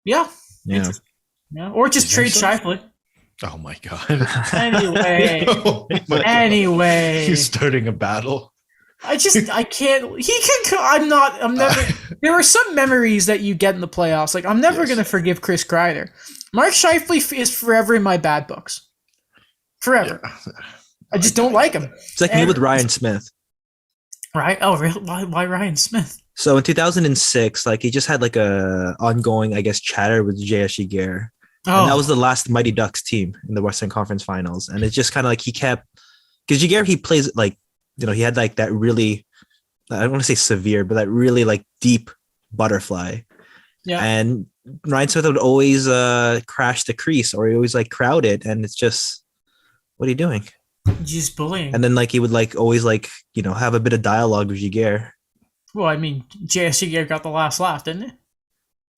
yeah. Yeah. Yeah, or just trade Scheifele. Oh, my God. Anyway, Oh my God. anyway, He's starting a battle. I can't. He can. I'm never. There are some memories that you get in the playoffs. Like I'm never Yes. gonna forgive Chris Kreider. Mark Scheifele is forever in my bad books. Forever. Yeah. I just don't like him. It's like me with Ryan Smith. Right? Oh, really? Why Ryan Smith? So in 2006, like he just had like a ongoing, I guess, chatter with J.S. Giguere. Oh, And that was the last Mighty Ducks team in the Western Conference Finals. And it's just kind of like he kept, because Giguere, he plays like, he had like that really, I don't want to say severe, but that really like deep butterfly. yeah. And Ryan Smith would always crash the crease, or he always like crowd it. And it's just, what are you doing? Just bullying. And then like he would like always like, have a bit of dialogue with Giguere. Well, I mean, JSG got the last laugh, didn't he?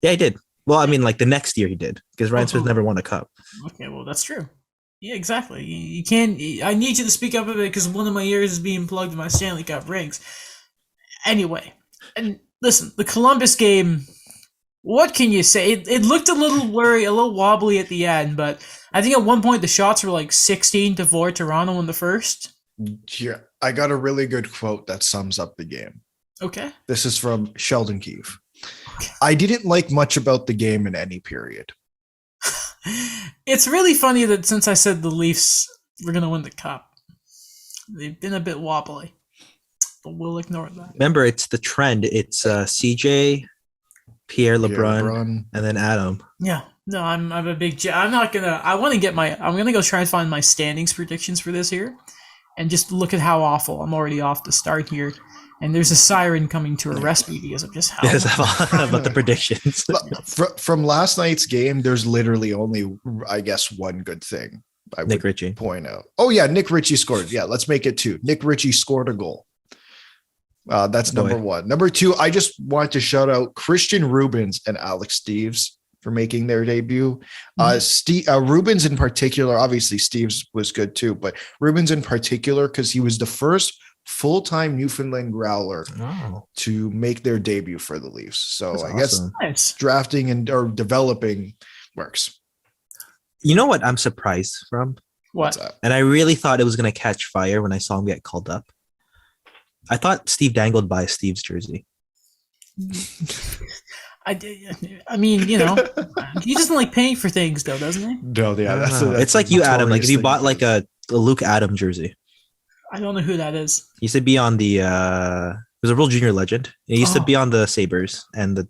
Yeah, he did. Well, I mean, like the next year he did, because Ryan Smith never won a cup. Okay, well, that's true. Yeah, exactly. You can't. I need you to speak up a bit because one of my ears is being plugged in my Stanley Cup rings. Anyway, and listen, the Columbus game. What can you say? It looked a little blurry, a little wobbly at the end, but I think at one point the shots were like 16-4 Toronto in the first. Yeah, I got a really good quote that sums up the game. Okay. This is from Sheldon Keefe. I didn't like much about the game in any period. It's really funny that since I said the Leafs were going to win the cup, they've been a bit wobbly, but we'll ignore that. Remember, it's the trend. It's CJ, Pierre LeBrun, and then Adam. Yeah. No, I'm a big. I'm not gonna. I want to get my. I'm gonna go try and find my standings predictions for this here, and just look at how awful I'm already off the start here. And there's a siren coming to arrest me because of just how. Yes, about the predictions. From last night's game, there's literally only, I guess, one good thing I Nick would Ritchie. point out. Oh, yeah, Nick Ritchie scored. Yeah, let's make it 2. Nick Ritchie scored a goal. That's number 1. Number 2, I just want to shout out Christian Rubens and Alex Steves for making their debut. Rubens in particular, obviously Steves was good too, but Rubens in particular, because he was the first full-time Newfoundland Growler to make their debut for the Leafs. So That's I guess Nice. drafting or developing works. You know what I'm surprised from? What? And I really thought it was going to catch fire when I saw him get called up. I thought Steve dangled by Steve's jersey. I mean, you know, he doesn't like paying for things, though, doesn't he? No, yeah, that's it's like you, Adam. Like if you bought like a Luke Adam jersey. I don't know who that is. He used to be on the. He was a real junior legend. He used to be on the Sabres and the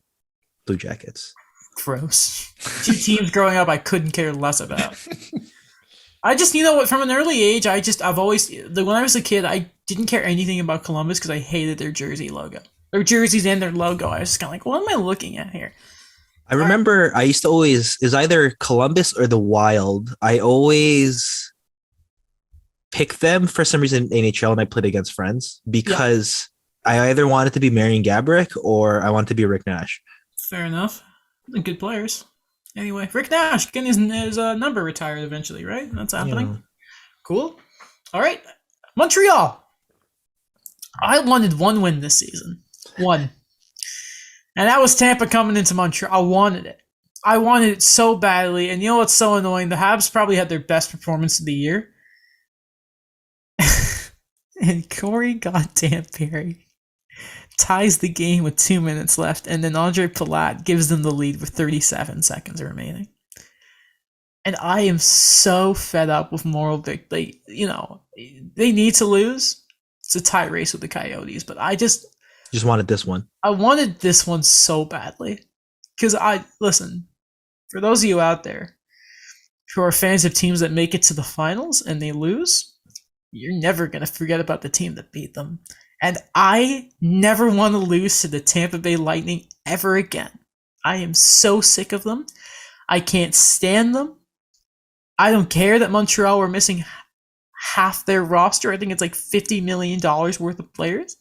Blue Jackets. Gross. Two teams growing up I couldn't care less about. I just, you know what, from an early age, I've always, when I was a kid, I didn't care anything about Columbus because I hated their jersey logo. Their jerseys and their logo. I was just kind of like, what am I looking at here? I remember I used to always, is either Columbus or the Wild. I always pick them for some reason in NHL and I played against friends because I either wanted to be Marian Gaborik or I wanted to be Rick Nash. Fair enough. Good players. Anyway, Rick Nash getting his number retired eventually, right? That's happening. Yeah. Cool. All right. Montreal. I wanted one win this season. One. And that was Tampa coming into Montreal. I wanted it. I wanted it so badly. And you know what's so annoying? The Habs probably had their best performance of the year. And Corey goddamn Perry ties the game with 2 minutes left, and then Andre Palat gives them the lead with 37 seconds remaining. And I am so fed up with moral victory. You know, they need to lose. It's a tie race with the Coyotes, but I just wanted this one. I wanted this one so badly. Because listen, for those of you out there who are fans of teams that make it to the finals and they lose, you're never going to forget about the team that beat them. And I never want to lose to the Tampa Bay Lightning ever again. I am so sick of them. I can't stand them. I don't care that Montreal were missing half their roster. I think it's like $50 million worth of players.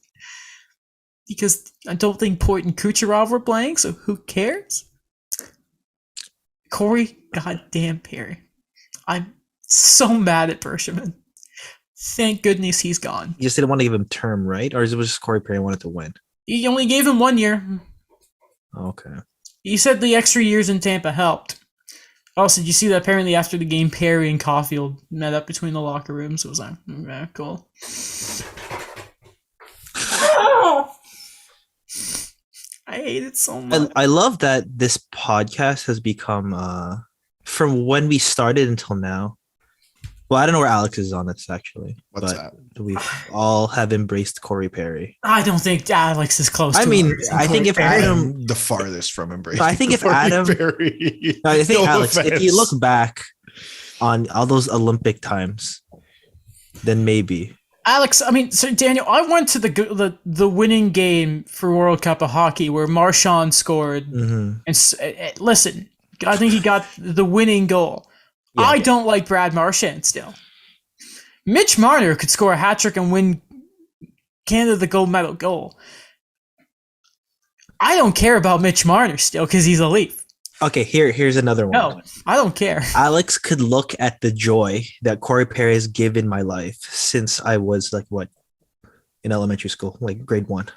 Because I don't think Poit and Kucherov were playing, so who cares? Corey goddamn Perry. I'm so mad at Bergevin. Thank goodness he's gone. You just didn't want to give him term, right? Or is it just Corey Perry wanted to win? He only gave him 1 year. Okay. He said the extra years in Tampa helped. Also, did you see that apparently after the game, Perry and Caulfield met up between the locker rooms? It was like, okay, cool. I hate it so much. I love that this podcast has become, from when we started until now. Well, I don't know where Alex is on this actually. What's that? We all have embraced Corey Perry. I don't think Alex is close. I mean, I think if Adam, I'm the farthest from embracing. I think if Corey Adam, Perry. I think No Alex, offense. if you look back on all those Olympic times, then maybe. Alex, I mean, so Daniel, I went to the winning game for World Cup of Hockey where Marchand scored. Mm-hmm. And listen, I think he got the winning goal. Yeah. I don't like Brad Marchand still. Mitch Marner could score a hat trick and win Canada the gold medal goal. I don't care about Mitch Marner still because he's a Leaf. Okay, here's another one. No, I don't care. Alex could look at the joy that Corey Perry has given my life since I was in elementary school, like grade 1.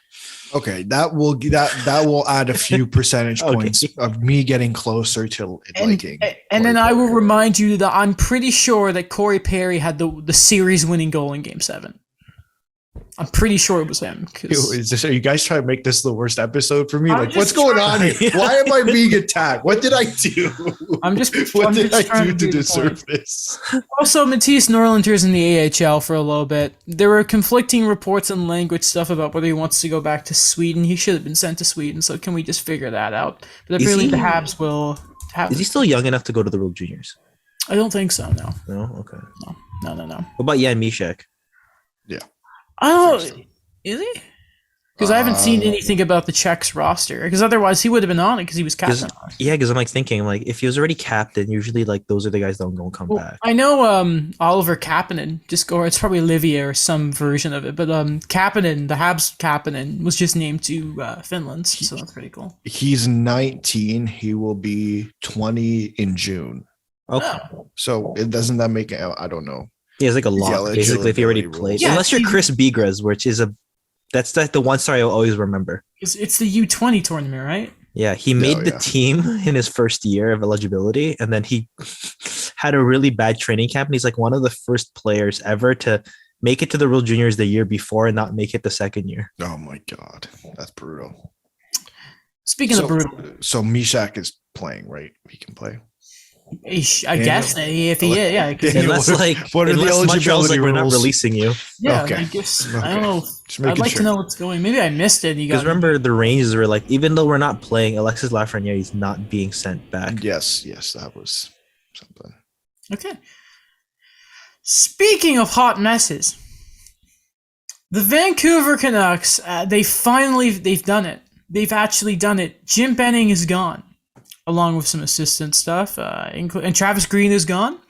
Okay, that will add a few percentage points of me getting closer to liking. And then I will remind you that I'm pretty sure that Corey Perry had the series winning goal in Game 7. I'm pretty sure it was him. Are you guys trying to make this the worst episode for me? Like, what's going on here? Why am I being attacked? What did I do? What did I do to deserve this? Also, Matisse Norlinger's in the AHL for a little bit. There were conflicting reports and language stuff about whether he wants to go back to Sweden. He should have been sent to Sweden, so can we just figure that out? But apparently the Habs will have... Is he still young enough to go to the World Juniors? I don't think so, no. No? Okay. No. What about Jan Mysak? Yeah. Oh, is he? Because I haven't seen anything about the Czechs roster. Because otherwise, he would have been on it because he was captain. Yeah, because I'm thinking if he was already captain, usually those are the guys that don't come back. I know Oliver Kapanen it's probably Olivier or some version of it, but Kapanen, the Habs Kapanen, was just named to Finland, so that's pretty cool. He's 19. He will be 20 in June. Okay. So doesn't that make it? I don't know. Yeah, it's like a lock, basically, if he already played. Yeah, unless you're Chris Bigras, which is that's like the one story I'll always remember. It's the U20 tournament, right? Yeah, he made the team in his first year of eligibility, and then he had a really bad training camp, and he's like one of the first players ever to make it to the World Juniors the year before and not make it the second year. Oh my God, that's brutal. Speaking of brutal, so Mishak is playing, right? He can play. I guess if he is, yeah. Unless what are the eligibility we're not rules? releasing you. Yeah, Okay. I guess Okay. I don't know. I'd like to know what's going. Maybe I missed it. Because remember, the Rangers were like, even though we're not playing, Alexis Lafreniere is not being sent back. Yes, that was something. Okay. Speaking of hot messes, the Vancouver Canucks, they've done it. They've actually done it. Jim Benning is gone, along with some assistant stuff, and Travis Green is gone.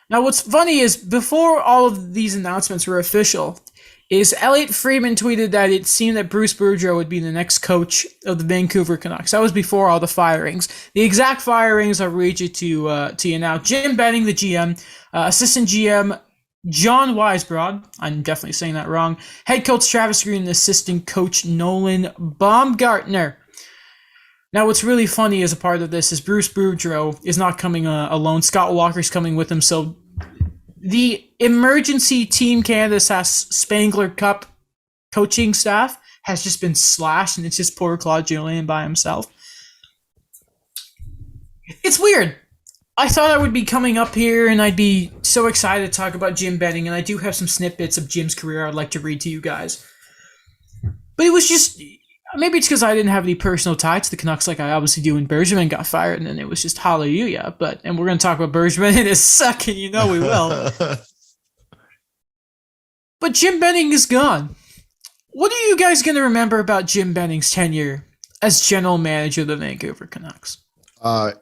Now, what's funny is before all of these announcements were official, is Elliot Friedman tweeted that it seemed that Bruce Boudreau would be the next coach of the Vancouver Canucks. That was before all the firings. The exact firings I'll read you to you now. Jim Benning, the GM, assistant GM John Weisbrod, I'm definitely saying that wrong, head coach Travis Green, and assistant coach Nolan Baumgartner. Now, what's really funny as a part of this is Bruce Boudreau is not coming alone. Scott Walker's coming with him, so the emergency Team Canada Spangler Cup coaching staff has just been slashed, and it's just poor Claude Julien by himself. It's weird. I thought I would be coming up here, and I'd be so excited to talk about Jim Benning, and I do have some snippets of Jim's career I'd like to read to you guys. But it was just... Maybe it's because I didn't have any personal tie to the Canucks like I obviously do when Bergevin got fired, and then it was just hallelujah. And we're going to talk about Bergevin in a second, you know we will. But Jim Benning is gone. What are you guys going to remember about Jim Benning's tenure as general manager of the Vancouver Canucks?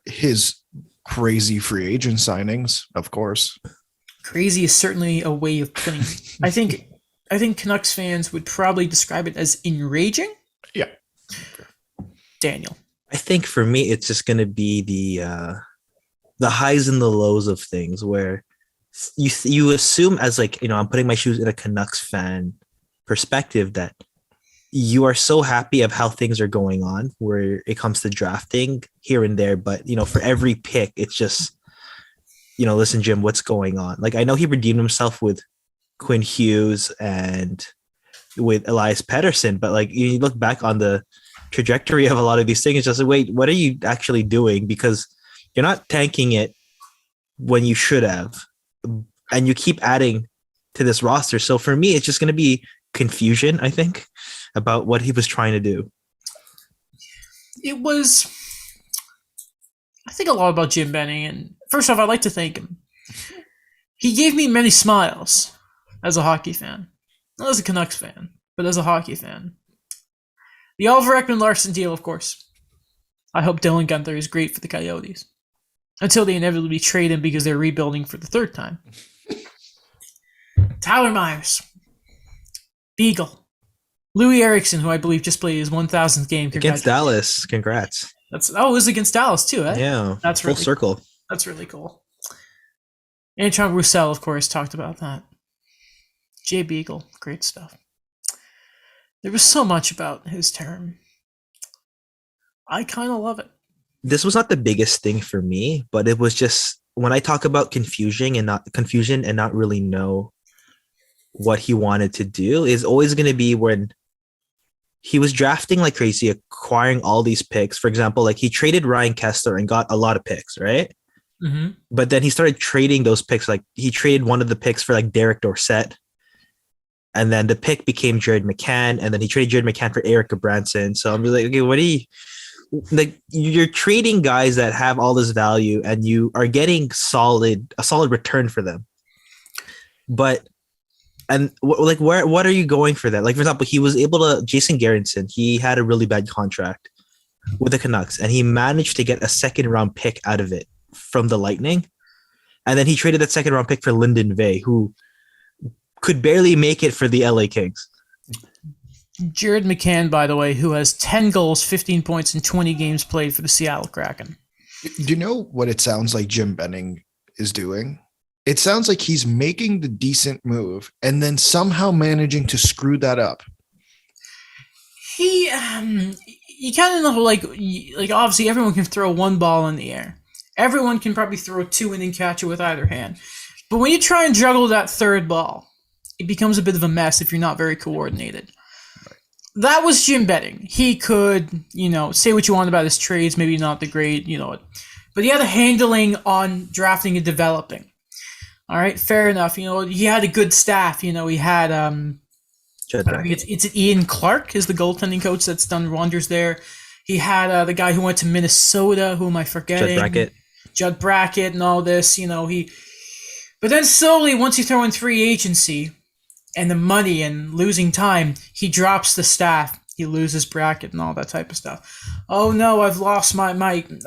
His crazy free agent signings, of course. Crazy is certainly a way of putting it. I think Canucks fans would probably describe it as enraging. Yeah. Daniel. I think for me, it's just going to be the highs and the lows of things where you assume as I'm putting my shoes in a Canucks fan perspective that you are so happy of how things are going on where it comes to drafting here and there. But, for every pick, it's just, listen, Jim, what's going on? Like, I know he redeemed himself with Quinn Hughes and with Elias Pettersson, but you look back on the trajectory of a lot of these things, it's just like, wait, what are you actually doing? Because you're not tanking it when you should have, and you keep adding to this roster. So for me, it's just going to be confusion, I think, about what he was trying to do. It was, I think, a lot about Jim Benning, and first off, I'd like to thank him. He gave me many smiles as a hockey fan. Not as a Canucks fan, but as a hockey fan. The Oliver Ekman-Larsson deal, of course. I hope Dylan Guenther is great for the Coyotes. Until they inevitably trade him because they're rebuilding for the third time. Tyler Myers. Beagle. Louis Eriksson, who I believe just played his 1,000th game. Against Dallas. Congrats. It was against Dallas too, eh? Yeah. That's full really circle. Cool. That's really cool. Antoine Roussel, of course, talked about that. Jay Beagle, great stuff. There was so much about his term. I kind of love it. This was not the biggest thing for me, but it was just when I talk about confusion and not really know what he wanted to do is always going to be when he was drafting like crazy, acquiring all these picks. For example, he traded Ryan Kessler and got a lot of picks, right? Mm-hmm. But then he started trading those picks. He traded one of the picks for Derek Dorsett. And then the pick became Jared McCann, and then he traded Jared McCann for Eric Gabranson. So I'm like, okay, what are you you're trading guys that have all this value, and you are getting a solid return for them. But what are you going for that? For example, he was able to Jason Garrison. He had a really bad contract with the Canucks, and he managed to get a second round pick out of it from the Lightning, and then he traded that second round pick for Lyndon Vay, who could barely make it for the LA Kings. Jared McCann, by the way, who has 10 goals, 15 points in 20 games played for the Seattle Kraken. Do you know what it sounds like Jim Benning is doing? It sounds like he's making the decent move and then somehow managing to screw that up. You kind of know, obviously everyone can throw one ball in the air. Everyone can probably throw 2 inning catcher with either hand. But when you try and juggle that third ball, it becomes a bit of a mess if you're not very coordinated. That was Jim Benning. He could, say what you want about his trades, maybe not the great, but he had a handling on drafting and developing. All right, fair enough. He had a good staff. He had, it's Ian Clark is the goaltending coach that's done wonders there. He had the guy who went to Minnesota, who am I forgetting? Judd Brackett and all this, But then slowly, once you throw in free agency and the money and losing time, he drops the staff. He loses Brackett and all that type of stuff. Oh no, I've lost my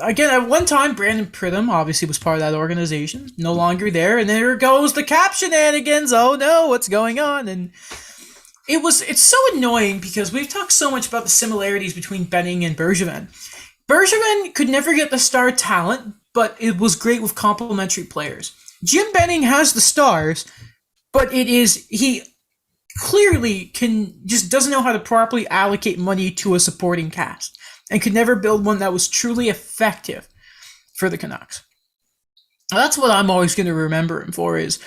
again, at one time, Brandon Pridham obviously was part of that organization. No longer there, and there goes the cap shenanigans. Oh no, what's going on? And it's so annoying because we've talked so much about the similarities between Benning and Bergevin. Bergevin could never get the star talent, but it was great with complementary players. Jim Benning has the stars, but he clearly just doesn't know how to properly allocate money to a supporting cast and could never build one that was truly effective for the Canucks. That's what I'm always going to remember him for is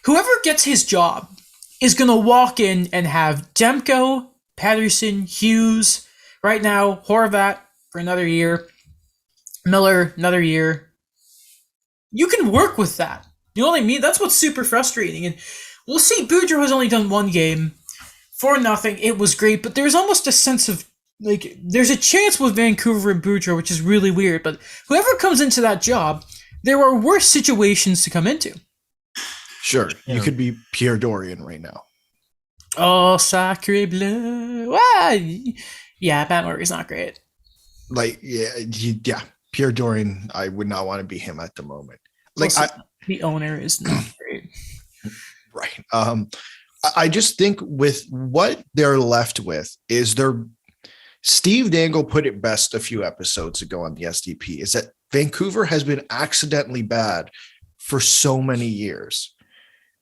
whoever gets his job is going to walk in and have Demko, Pettersson, Hughes, right now, Horvat for another year, Miller, another year. You can work with that. You know what I mean? That's what's super frustrating. And we'll see, Boudreau has only done one game, 4-0. It was great, but there's almost a sense of, there's a chance with Vancouver and Boudreau, which is really weird, but whoever comes into that job, there are worse situations to come into. Sure, you could be Pierre Dorian right now. Oh, sacre bleu. Well, yeah, Matt Murray's not great. Pierre Dorian, I would not want to be him at the moment. The owner is not great. Right. I just think with what they're left with is Steve Dangle put it best a few episodes ago on the SDP, is that Vancouver has been accidentally bad for so many years.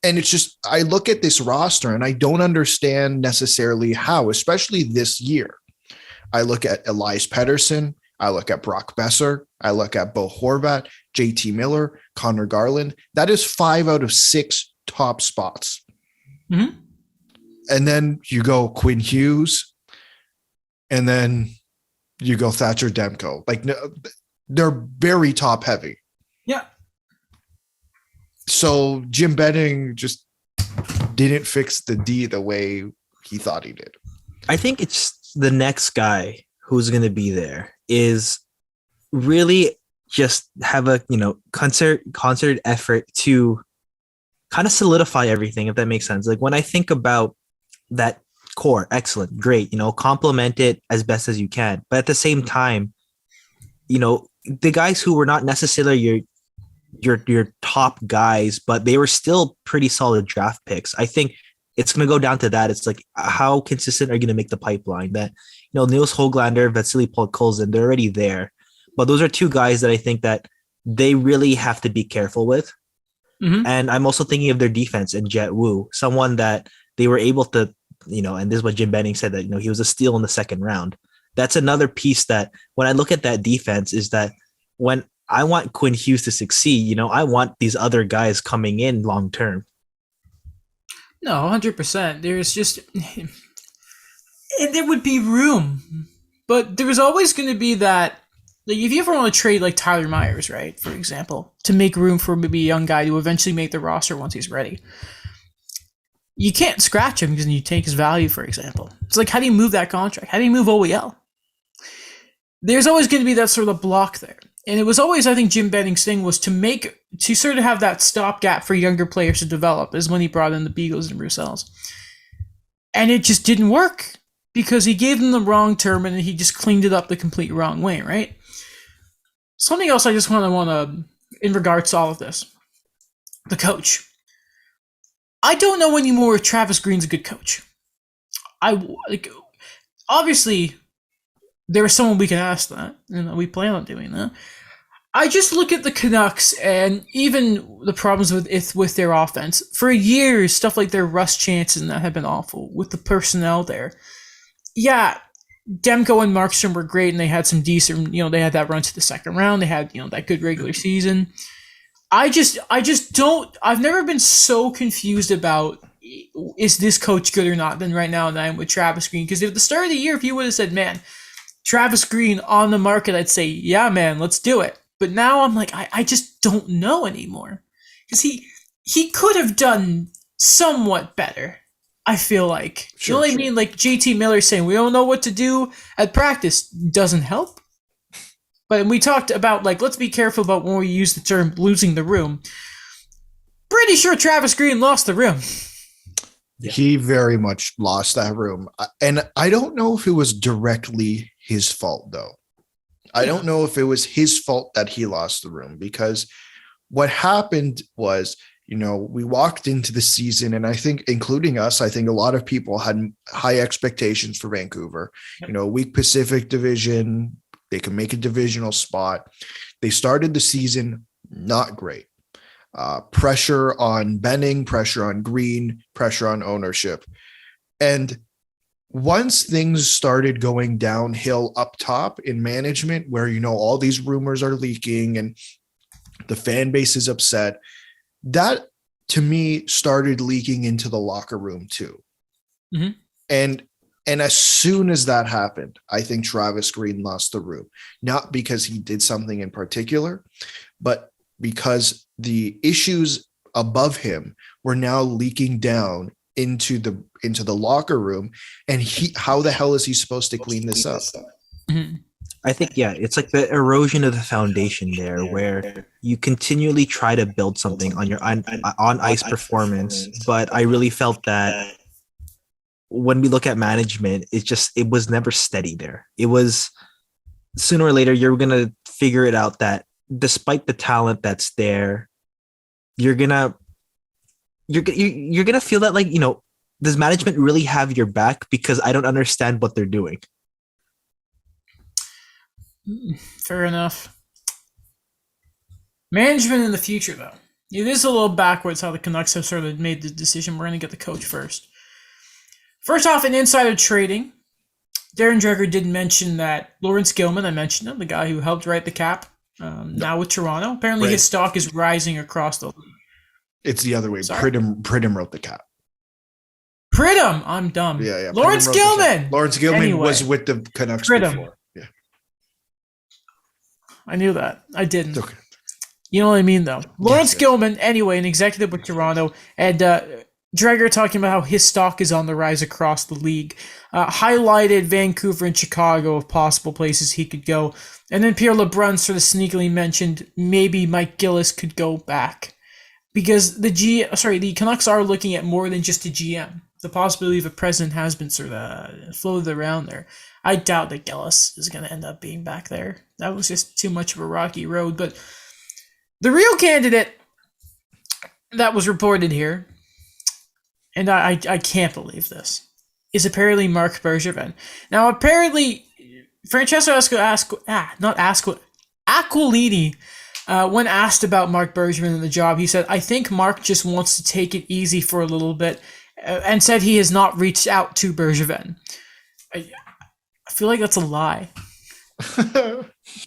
And it's just, I look at this roster and I don't understand necessarily how, especially this year. I look at Elias Pettersson, I look at Brock Besser, I look at Bo Horvat, JT Miller, Connor Garland. That is 5 out of 6 top spots. Mm-hmm. And then you go Quinn Hughes, and then you go Thatcher Demko. They're very top heavy. Yeah. So Jim Benning just didn't fix the D the way he thought he did. I think it's the next guy who's going to be there is really just have a, concerted effort to kind of solidify everything, if that makes sense. Like when I think about that core, excellent, great, complement it as best as you can. But at the same time, the guys who were not necessarily your top guys, but they were still pretty solid draft picks. I think it's going to go down to that. It's like, how consistent are you going to make the pipeline? That, Nils Höglander, Vasily Podkolzin, they're already there. But those are two guys that I think that they really have to be careful with. Mm-hmm. And I'm also thinking of their defense and Jet Wu, someone that they were able to, and this is what Jim Benning said, that, he was a steal in the second round. That's another piece that when I look at that defense is that when I want Quinn Hughes to succeed, I want these other guys coming in long term. No, 100%. There's just, and there would be room, but there was always going to be that. If you ever want to trade Tyler Myers, right, for example, to make room for maybe a young guy to eventually make the roster once he's ready, you can't scratch him because you take his value, for example. It's like, how do you move that contract? How do you move OEL? There's always going to be that sort of block there. And it was always, I think, Jim Benning's thing was to sort of have that stopgap for younger players to develop, is when he brought in the Beagles and Russells. And it just didn't work because he gave them the wrong term and he just cleaned it up the complete wrong way, right? Something else I just want to, in regards to all of this, the coach. I don't know anymore if Travis Green's a good coach. Obviously, there is someone we can ask that, and we plan on doing that. I just look at the Canucks and even the problems with their offense. For years, stuff like their rust chances and that have been awful with the personnel there. Yeah, Demko and Markstrom were great, and they had some decent, they had that run to the second round. They had, that good regular season. I just don't. I've never been so confused about is this coach good or not than right now that I'm with Travis Green. Because at the start of the year, if you would have said, "Man, Travis Green on the market," I'd say, "Yeah, man, let's do it." But now I'm like, I just don't know anymore, because he could have done somewhat better. I feel like. Sure, you know what I mean? Like JT Miller saying, we don't know what to do at practice doesn't help. But we talked about, like, let's be careful about when we use the term losing the room. Pretty sure Travis Green lost the room. Yeah. He very much lost that room. And I don't know if it was directly his fault, though. I don't know if it was his fault that he lost the room, because what happened was, we walked into the season, and I think, including us, I think a lot of people had high expectations for Vancouver. Weak Pacific Division, they can make a divisional spot. They started the season not great. Pressure on Benning, pressure on Green, pressure on ownership. And once things started going downhill up top in management, where, all these rumors are leaking and the fan base is upset, that to me started leaking into the locker room too. Mm-hmm. And as soon as that happened, I think Travis Green lost the room, not because he did something in particular, but because the issues above him were now leaking down into the locker room. And how the hell is he supposed to clean this up? Mm-hmm. I think, it's like the erosion of the foundation there, where you continually try to build something on your on ice performance. But I really felt that when we look at management, it was never steady there. It was, sooner or later, you're going to figure it out that despite the talent that's there, you're going to feel that, like, does management really have your back? Because I don't understand what they're doing. Fair enough. Management in the future, though. It is a little backwards how the Canucks have sort of made the decision. We're going to get the coach first. First off, in insider trading, Darren Dreger did mention that Lawrence Gilman, I mentioned him, the guy who helped write the cap, now with Toronto. Apparently his stock is rising across the league. It's the other way. Pridham wrote the cap. Pridham? I'm dumb. Yeah. Lawrence Gilman! Lawrence Gilman was with the Canucks before. Yeah. I knew that. I didn't. It's okay. You know what I mean, though. Lawrence Gilman, anyway, an executive with Toronto, and Dreger talking about how his stock is on the rise across the league. Highlighted Vancouver and Chicago of possible places he could go. And then Pierre LeBrun sort of sneakily mentioned maybe Mike Gillis could go back. Because the Canucks are looking at more than just a GM. The possibility of a president has been sort of floated around there. I doubt that Gillis is going to end up being back there. That was just too much of a rocky road. But the real candidate that was reported here, and I can't believe this, is apparently Marc Bergevin. Now, apparently, Francesco Aquilini, when asked about Marc Bergevin and the job, he said, I think Marc just wants to take it easy for a little bit, and said he has not reached out to Bergevin. I feel like that's a lie.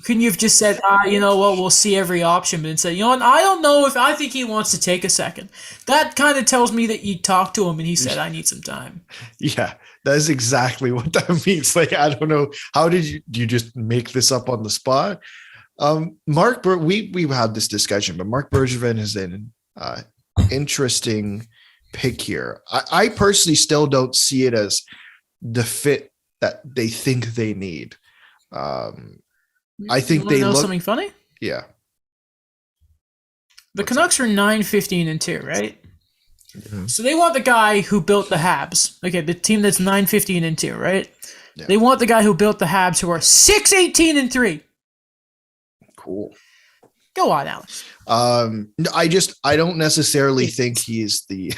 Couldn't you have just said, we'll see every option, but instead, I don't know if I think he wants to take a second. That kind of tells me that you talked to him and he said, I need some time. Yeah, that is exactly what that means. Like, I don't know. How did you just make this up on the spot? We've had this discussion, but Marc Bergevin is an interesting pick here. I personally still don't see it as the fit that they think they need. I think they look something funny. Yeah. The Canucks are 9-15-2, right? Mm-hmm. So they want the guy who built the Habs. Okay, the team that's 9-15-2, right? Yeah. They want the guy who built the Habs, who are 6-18-3. Cool. Go on, Alex. I don't necessarily think he's the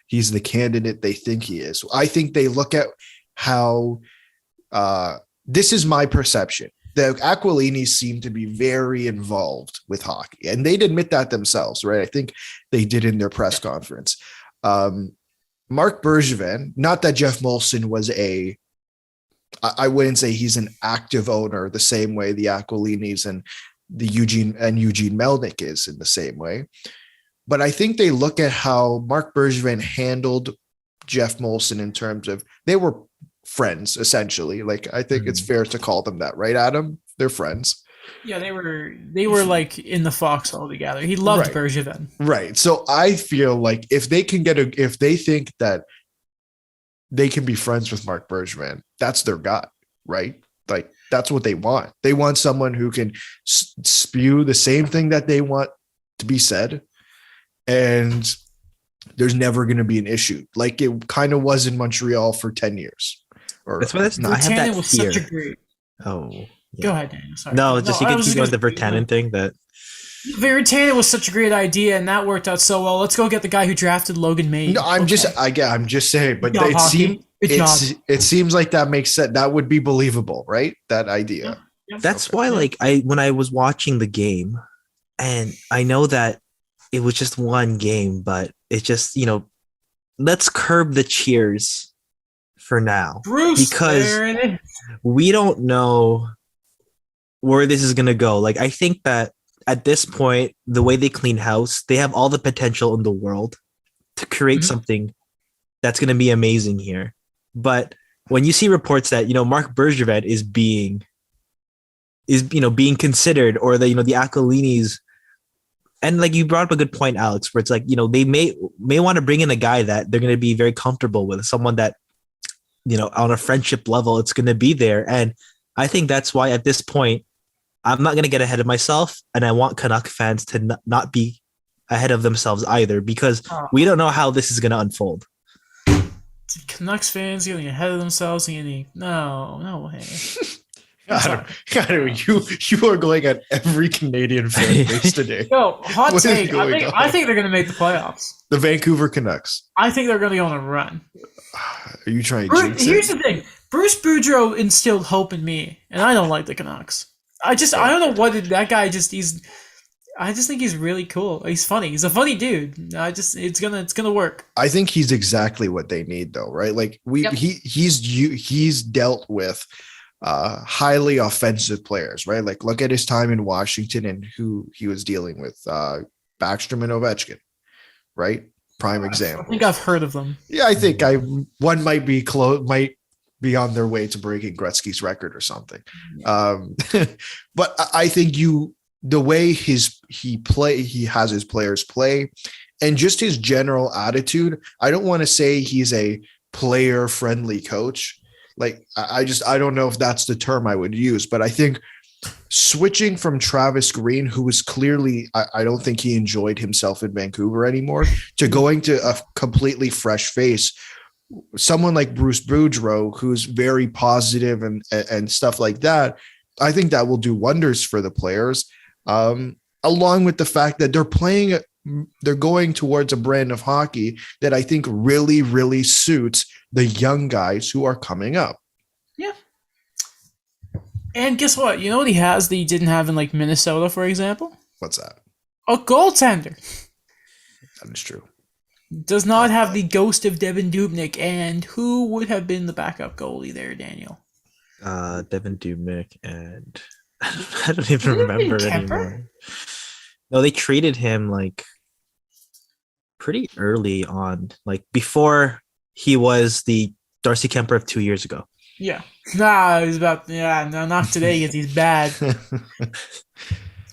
he's the candidate they think he is. I think they look at how this is my perception. The Aquilinis seem to be very involved with hockey, and they'd admit that themselves, right? I think they did in their press conference. Marc Bergevin, not that Jeff Molson was a I wouldn't say he's an active owner the same way the Aquilinis and Eugene Melnick is in the same way. But I think they look at how Marc Bergevin handled Jeff Molson in terms of they were friends, essentially. Like, I think it's fair to call them that, right, Adam? They're friends. Yeah, they were like in the foxhole together. He loved Bergevin. Right. So I feel like if they think that they can be friends with Marc Bergevin, that's their guy, right? Like, that's what they want. They want someone who can spew the same thing that they want to be said, and there's never going to be an issue, like it kind of was in Montreal for 10 years. That's what I have that was fear. Such a great. Oh, yeah. Go ahead, Daniel. Sorry. No, just you can keep going with the Virtanen thing. That Virtanen was such a great idea, and that worked out so well. Let's go get the guy who drafted Logan May. No, I'm just saying, but it seems like that makes sense. That would be believable, right? That idea. Yeah. That's why, like, when I was watching the game, and I know that it was just one game, but it's just, let's curb the cheers for now, Bruce, because we don't know where this is going to go. Like, I think that at this point, the way they clean house, they have all the potential in the world to create something that's going to be amazing here. But when you see reports that, Marc Bergevin is being considered, or the Aquilinis, and like you brought up a good point, Alex, where it's like, they may want to bring in a guy that they're going to be very comfortable with, someone that, on a friendship level, it's going to be there. And I think that's why at this point, I'm not going to get ahead of myself, and I want Canuck fans to not be ahead of themselves either, because we don't know how this is going to unfold. Canucks fans getting ahead of themselves, no way. Adam, you are going at every Canadian fan base today. Yo, hot take. I think they're going to make the playoffs. The Vancouver Canucks. I think they're going to go on a run. Are you trying to jinx it? Here's the thing. Bruce Boudreau instilled hope in me, and I don't like the Canucks. I don't know what that guy I just think he's really cool. He's funny. He's a funny dude. It's gonna work. I think he's exactly what they need, though, right? Like he's dealt with highly offensive players, right? Like, look at his time in Washington and who he was dealing with, Backstrom and Ovechkin, right? Prime example. I think I've heard of them. Yeah, I think one might be on their way to breaking Gretzky's record or something. But I think the way he has his players play, and just his general attitude. I don't want to say he's a player friendly coach. Like, I don't know if that's the term I would use, but I think switching from Travis Green, who was clearly, I don't think he enjoyed himself in Vancouver anymore, to going to a completely fresh face, someone like Bruce Boudreau, who's very positive and stuff like that. I think that will do wonders for the players, along with the fact that they're going towards a brand of hockey that I think really, really suits the young guys who are coming up. Yeah. And guess what? You know what he has that he didn't have in like Minnesota, for example? What's that? A goaltender. That is true. Does not have the ghost of Devin Dubnyk. And who would have been the backup goalie there, Daniel? Devin Dubnyk, and I don't even remember anymore. No, they traded him like pretty early on, like before he was the Darcy Kemper of 2 years ago. Yeah. Not today because he's bad.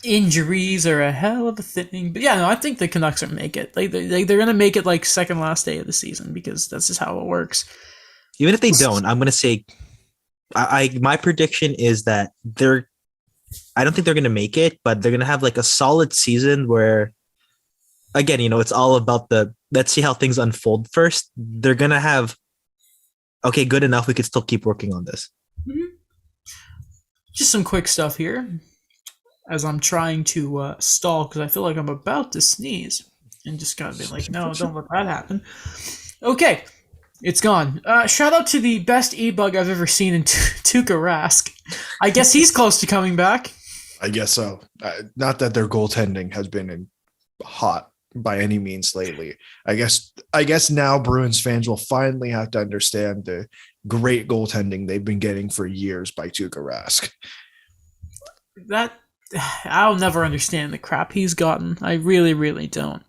Injuries are a hell of a thing. But yeah, no, I think the Canucks are make it. Like they're going to make it like second last day of the season, because that's just how it works. Even if they don't, I'm going to say my prediction is that I don't think they're going to make it, but they're going to have like a solid season where, again, it's all about let's see how things unfold first. They're going to have, okay, good enough. We could still keep working on this. Mm-hmm. Just some quick stuff here as I'm trying to stall, because I feel like I'm about to sneeze and just gotta be like, no, don't let that happen. Okay. It's gone. Shout out to the best e-bug I've ever seen in Tuukka Rask. I guess he's close to coming back. I guess so. Not that their goaltending has been hot by any means lately. I guess now Bruins fans will finally have to understand the great goaltending they've been getting for years by Tuukka Rask. That I'll never understand the crap he's gotten. I really, really don't.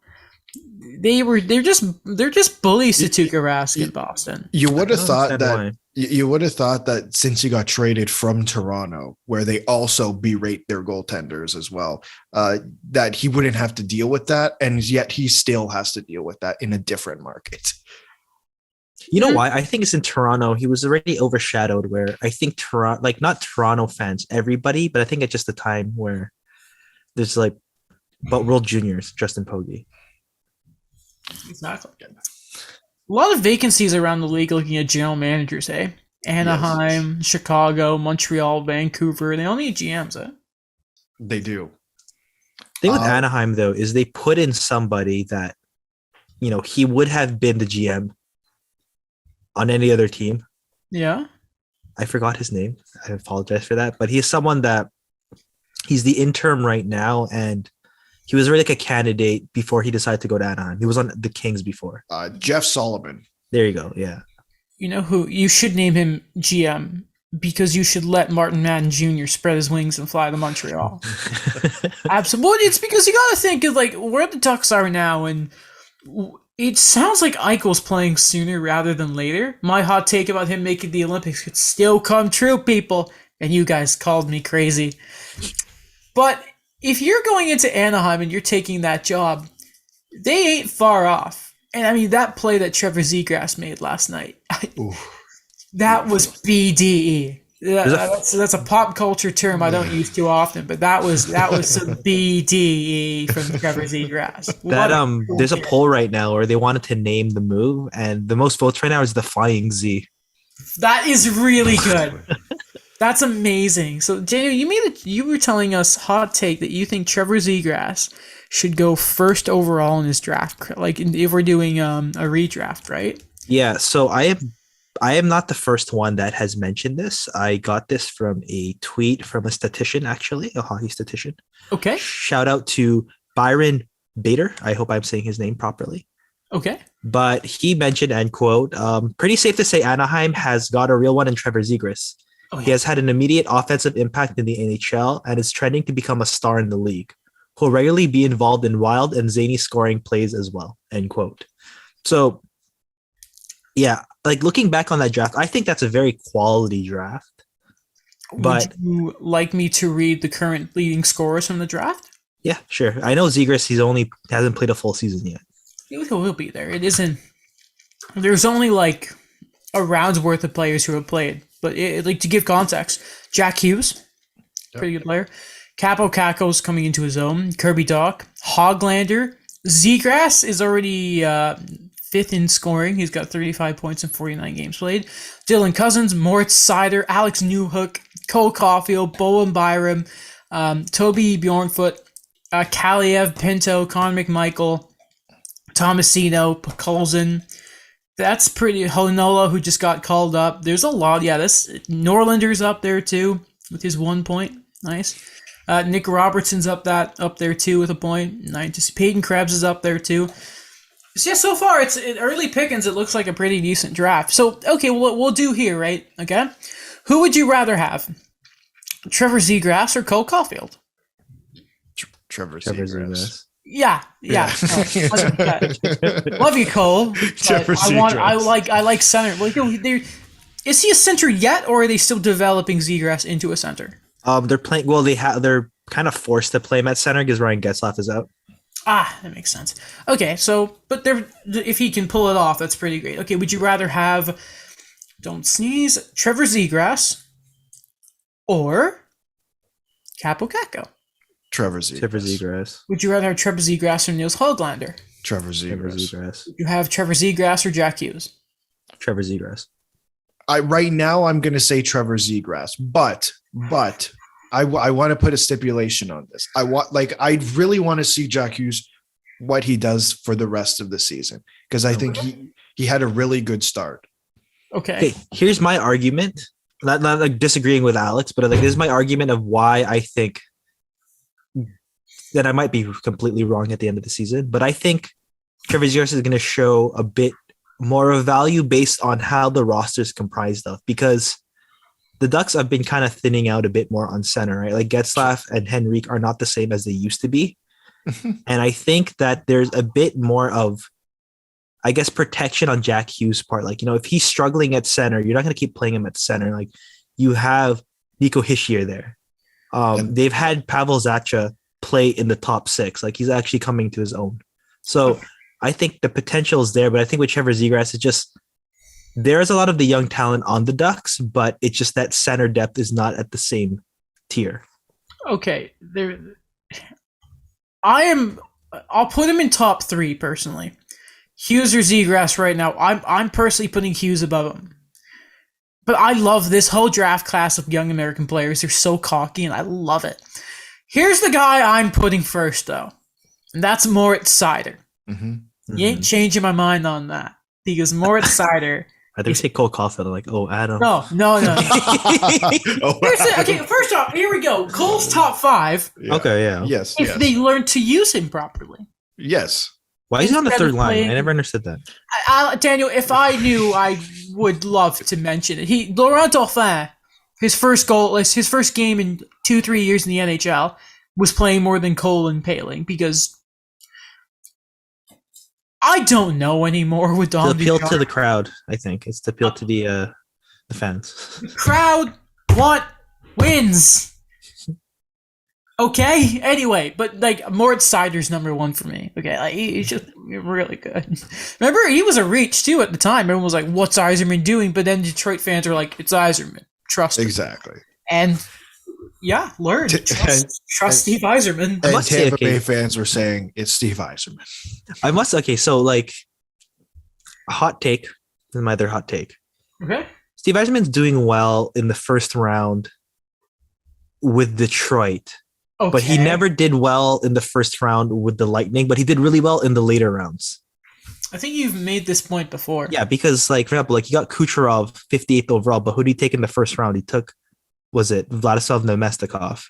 They're just bullies to Tuukka Rask in Boston. You would have I don't thought understand that why. you would have thought that since he got traded from Toronto, where they also berate their goaltenders as well, that he wouldn't have to deal with that, and yet he still has to deal with that in a different market. You know why? I think it's in Toronto. He was already overshadowed. Where I think Toronto, like not Toronto fans, everybody, but I think it's just the time where there's like, but World Juniors, Justin Pogge. Exactly. A lot of vacancies around the league looking at general managers, eh? Anaheim, Chicago, Montreal, Vancouver. They all need GMs, eh? They do. Thing with Anaheim though is they put in somebody that, he would have been the GM on any other team. Yeah. I forgot his name. I apologize for that, but he's someone that he's the interim right now, and he was already like a candidate before he decided to go to Anaheim. He was on the Kings before. Jeff Solomon. There you go. Yeah. You know who? You should name him GM because you should let Martin Madden Jr. spread his wings and fly to Montreal. Absolutely. It's because you got to think of like where the Ducks are now, and it sounds like Eichel's playing sooner rather than later. My hot take about him making the Olympics could still come true, people, and you guys called me crazy. But if you're going into Anaheim and you're taking that job, they ain't far off. And I mean, that play that Trevor Zegras made last night, that was BDE. That's a pop culture term I don't use too often, but that was some BDE from Trevor Zegras. There's a poll right now where they wanted to name the move, and the most votes right now is the Flying Z. That is really good. That's amazing. So, Daniel, you were telling us hot take that you think Trevor Zegras should go first overall in his draft, like if we're doing a redraft, right? Yeah. So I am not the first one that has mentioned this. I got this from a tweet from a statistician, actually, a hockey statistician. Okay. Shout out to Byron Bader. I hope I'm saying his name properly. Okay. But he mentioned, and quote, pretty safe to say Anaheim has got a real one in Trevor Zegras. Oh, yeah. He has had an immediate offensive impact in the NHL and is trending to become a star in the league. He'll regularly be involved in wild and zany scoring plays as well, end quote. So, yeah, like looking back on that draft, I think that's a very quality draft. But would you like me to read the current leading scorers from the draft? Yeah, sure. I know Zegras, hasn't played a full season yet. He'll be there. It isn't. There's only like a round's worth of players who have played. But like to give context, Jack Hughes, pretty good player. Capo Caco's coming into his own. Kirby Doc, Hoglander, Zegras is already fifth in scoring. He's got 35 points in 49 games played. Dylan Cousins, Moritz Seider, Alex Newhook, Cole Caulfield, Bowen Byram, Toby Bjornfoot, Kaliev, Pinto, Con McMichael, Tomasino, Colson. That's pretty. Honola, who just got called up. There's a lot. Yeah, this Norlander's up there too with his 1 point. Nice. Nick Robertson's up there too with a point. Nice. Peyton Krebs is up there too. So yeah, so far it's early pickings. It looks like a pretty decent draft. So okay, what we'll do here, right? Okay, who would you rather have, Trevor Zegras or Cole Caulfield? Trevor Zegras. Yeah. Love you, Cole. I like center. Like, is he a center yet, or are they still developing Zegras into a center? They're playing. Well, they're kind of forced to play him at center because Ryan Getzlaf is out. That makes sense. Okay, so if he can pull it off, that's pretty great. Okay, would you rather have, don't sneeze, Trevor Zegras or Capo Caco? Trevor Zegras. Would you rather have Trevor Zegras or Niels Hoglander? Trevor Zegras. Would you have Trevor Zegras or Jack Hughes? Trevor Zegras. Right now I'm going to say Trevor Zegras, but I want to put a stipulation on this. I really want to see Jack Hughes, what he does for the rest of the season, because I think he had a really good start. Okay. Here's my argument. Not like disagreeing with Alex, but like this is my argument of why I think that I might be completely wrong at the end of the season. But I think Trevor Zegras is going to show a bit more of value based on how the roster is comprised of, because the Ducks have been kind of thinning out a bit more on center, right? Like Getzlaf and Henrique are not the same as they used to be. And I think that there's a bit more of, I guess, protection on Jack Hughes' part. Like, if he's struggling at center, you're not going to keep playing him at center. Like, you have Nico Hischier there. They've had Pavel Zacha play in the top 6. Like, he's actually coming to his own. So I think the potential is there, but I think with Trevor Zegras, it's just, there's a lot of the young talent on the Ducks, but it's just that center depth is not at the same tier. Okay, I'll put him in top 3 personally. Hughes or Zegras right now. I'm personally putting Hughes above him. But I love this whole draft class of young American players. They're so cocky, and I love it. Here's the guy I'm putting first, though. And that's Moritz Seider. Mm-hmm. You ain't changing my mind on that. Because Moritz Seider... I think say Cole Caulfield. I'm like, oh, Adam. No. Okay, first off, here we go. Cole's top 5. Yeah. Okay, yeah. Yes. If they learn to use him properly. Yes. Why is he on the Instead third of line? playing- I never understood that. Daniel, if I knew, I would love to mention it. Laurent Dauphin, his first game in 2-3 years in the NHL, was playing more than Cole and Paling because I don't know anymore with To Dom appeal Ducharme. to the crowd, I think. It's to appeal to the fans. Crowd wins. Okay, anyway, but like Moritz Seider's number 1 for me. Okay, like he's just really good. Remember, he was a reach too at the time. Everyone was like, "What's Yzerman doing?" But then Detroit fans were like, "It's Yzerman. Trust him." Exactly. And yeah, learn trust Steve Yzerman. And must say, Tampa okay. Bay fans were saying it's Steve Yzerman. So like, a hot take. This is my other hot take. Okay. Steve Yzerman's doing well in the first round with Detroit. Okay. But he never did well in the first round with the Lightning, but he did really well in the later rounds. I think you've made this point before. Yeah, because like, for example, like, you got Kucherov 58th overall, but who did he take in the first round? He took, was it Vladislav Nemestikov?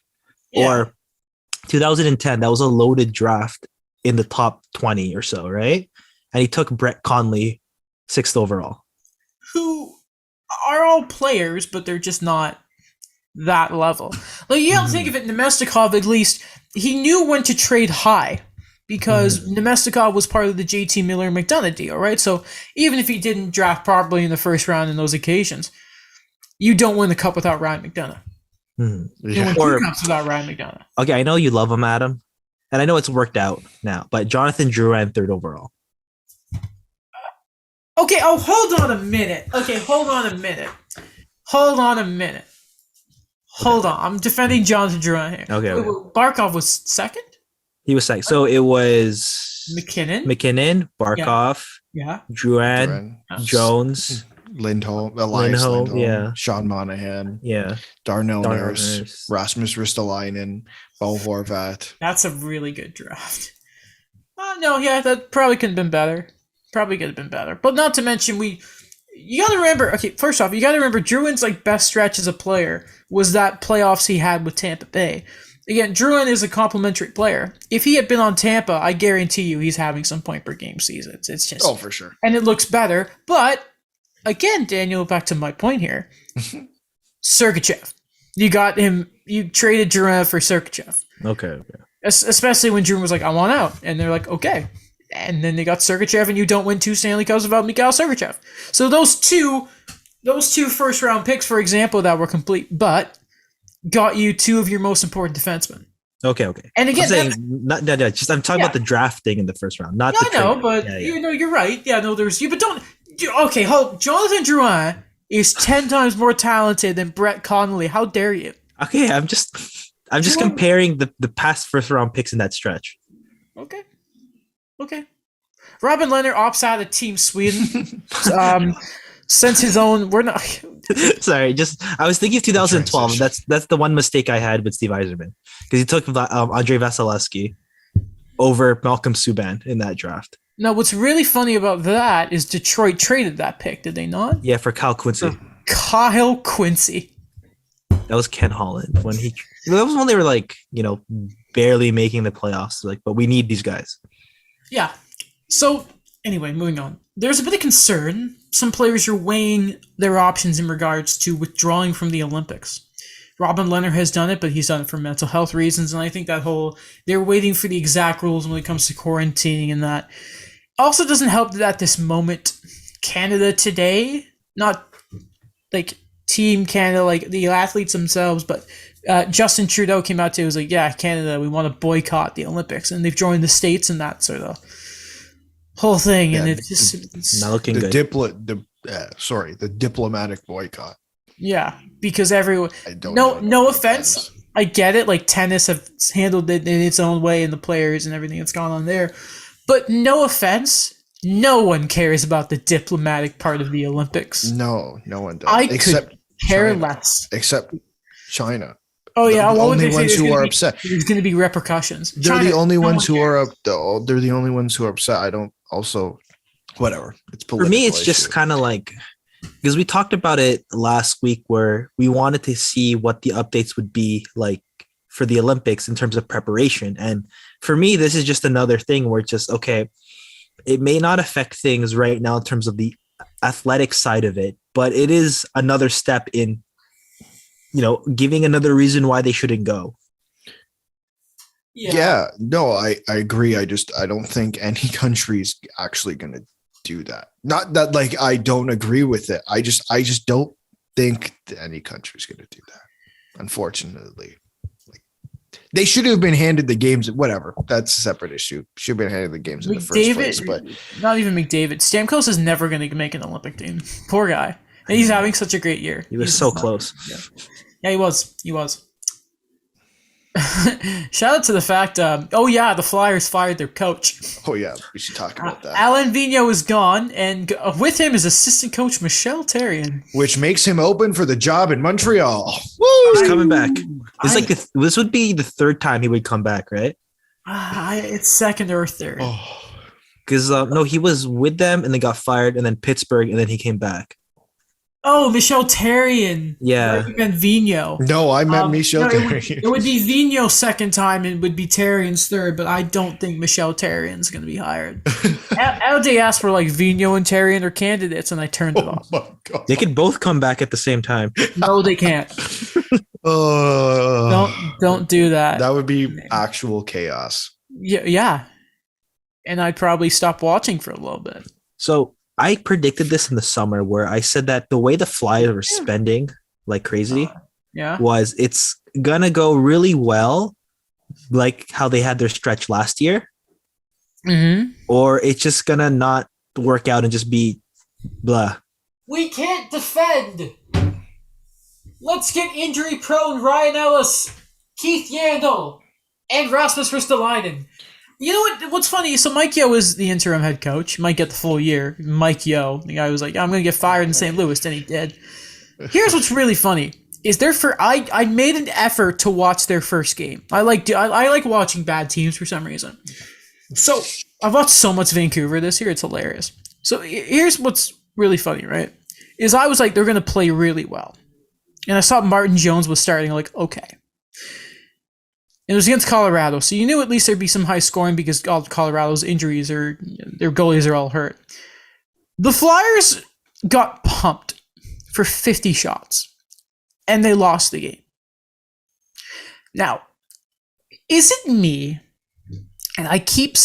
Yeah. Or 2010, that was a loaded draft in the top 20 or so, right? And he took Brett Conley 6th overall. Who are all players, but they're just not that level. Like, you don't think of it, Nemestikov, at least, he knew when to trade high because Nemestikov was part of the JT Miller McDonough deal, right? So even if he didn't draft properly in the first round in those occasions, you don't win the cup without Ryan McDonough. You don't win 2 cups without Ryan McDonough. Okay, I know you love him, Adam, and I know it's worked out now, but Jonathan Drouin 3rd overall. Okay, hold on a minute. Hold on. I'm defending Jonathan Drouin here. Okay. Barkov was 2nd? He was second. So it was McKinnon, Barkov, yeah. Drouin, Jones, Lindholm, Elias Lindholm, Lindholm, yeah. Sean Monahan, yeah, Darnell Darnell Nurse, Nurse. Rasmus Ristolainen, Bo Horvat. That's a really good draft. No, yeah, that probably could have been better. But not to mention, you got to remember, okay, first off, you got to remember Drouin's like best stretch as a player was that playoffs he had with Tampa Bay. Again, Drouin is a complimentary player. If he had been on Tampa, I guarantee you he's having some point per game seasons. It's just, Oh, for sure. and it looks better. But again, Daniel, back to my point here, Sergachev. You got him. You traded Drouin for Sergachev, Okay. especially when Drouin was like, "I want out," and they're like, "Okay." And then they got Sergachev, and you don't win 2 Stanley Cups without Mikhail Sergachev. So those two first round picks, for example, that were complete, but got you 2 of your most important defensemen. Okay. And again, I'm talking about the drafting in the first round, not the I know, trade. but Yeah. you know, you're right. Yeah, no, there's you, but don't. Okay, hold. Jonathan Drouin is 10 times more talented than Brett Connolly. How dare you? Okay, I'm just comparing the past first round picks in that stretch. Okay. Robin Leonard opts out of Team Sweden. Since his own, we're not. Sorry, I was thinking of 2012. Transition. That's the one mistake I had with Steve Yzerman because he took Andrei Vasilevsky over Malcolm Subban in that draft. Now, what's really funny about that is Detroit traded that pick, did they not? Yeah, for Kyle Quincy. Kyle Quincy. That was Ken Holland that was when they were like, barely making the playoffs. Like, but we need these guys. Yeah. So Anyway, moving on. There's a bit of concern. Some players are weighing their options in regards to withdrawing from the Olympics. Robin Leonard has done it, but he's done it for mental health reasons, and I think they're waiting for the exact rules when it comes to quarantining and that. Also doesn't help that at this moment, Canada today, not like Team Canada, like the athletes themselves, but Justin Trudeau came out to was like, yeah, Canada, we want to boycott the Olympics, and they've joined the States in that sort of whole thing, and it's not looking good. The diplomatic boycott. Yeah, because everyone. No offense, I get it. Like tennis have handled it in its own way, and the players and everything that's gone on there. But no offense, no one cares about the diplomatic part of the Olympics. No one does. Except could care China, less. Except China. Oh yeah, the only ones who are upset. There's going to be repercussions. They're the only ones who are They're the only ones who are upset. I don't. Also, whatever. It's political. For me, it's just kind of like. Because we talked about it last week where we wanted to see what the updates would be like for the Olympics in terms of preparation. And for me, this is just another thing where it's just, okay, it may not affect things right now in terms of the athletic side of it, but it is another step in, giving another reason why they shouldn't go. Yeah, no, I agree. I don't think any country is actually going to do that. Not that like I don't agree with it. I just don't think that any country's going to do that. Unfortunately, like they should have been handed the games. Whatever, that's a separate issue. Should have been handed the games in the first place. But not even McDavid. Stamkos is never going to make an Olympic team. Poor guy. And he's having such a great year. He was so close. Yeah, he was. Shout out to the fact, the Flyers fired their coach. Oh yeah, we should talk about that. Alain Vigneault is gone, and with him is assistant coach Michel Therrien, which makes him open for the job in Montreal. Woo! He's coming back. It's this would be the third time he would come back, right? It's second or third. Because no, he was with them and they got fired, and then Pittsburgh, and then he came back. Oh, Michel Therrien. Yeah. You meant Vigneault. No, I meant Michel Therrien. It would be Vigneault's second time and would be Therrien's third, but I don't think Michel Therrien's going to be hired. LJ asked for like Vigneault and Therrien are candidates, and I turned it off. My God. They could both come back at the same time. No, they can't. Don't do that. That would be actual chaos. Yeah. And I'd probably stop watching for a little bit. So I predicted this in the summer where I said that the way the Flyers were spending like crazy was it's going to go really well, like how they had their stretch last year. Mm-hmm. Or it's just going to not work out and just be blah. We can't defend. Let's get injury-prone Ryan Ellis, Keith Yandel, and Rasmus Ristolainen. You know what? What's funny? So Mike Yeo is the interim head coach. He might get the full year. Mike Yeo, the guy who was like, I'm going to get fired in St. Louis. Then he did. Here's what's really funny. I made an effort to watch their first game. I like watching bad teams for some reason. So I've watched so much Vancouver this year. It's hilarious. So here's what's really funny, right? Is I was like, they're going to play really well. And I saw Martin Jones was starting. I'm like, okay. And it was against Colorado, so you knew at least there'd be some high scoring because all Colorado's injuries their goalies are all hurt. The Flyers got pumped for 50 shots, and they lost the game. Now, is it me? And I keep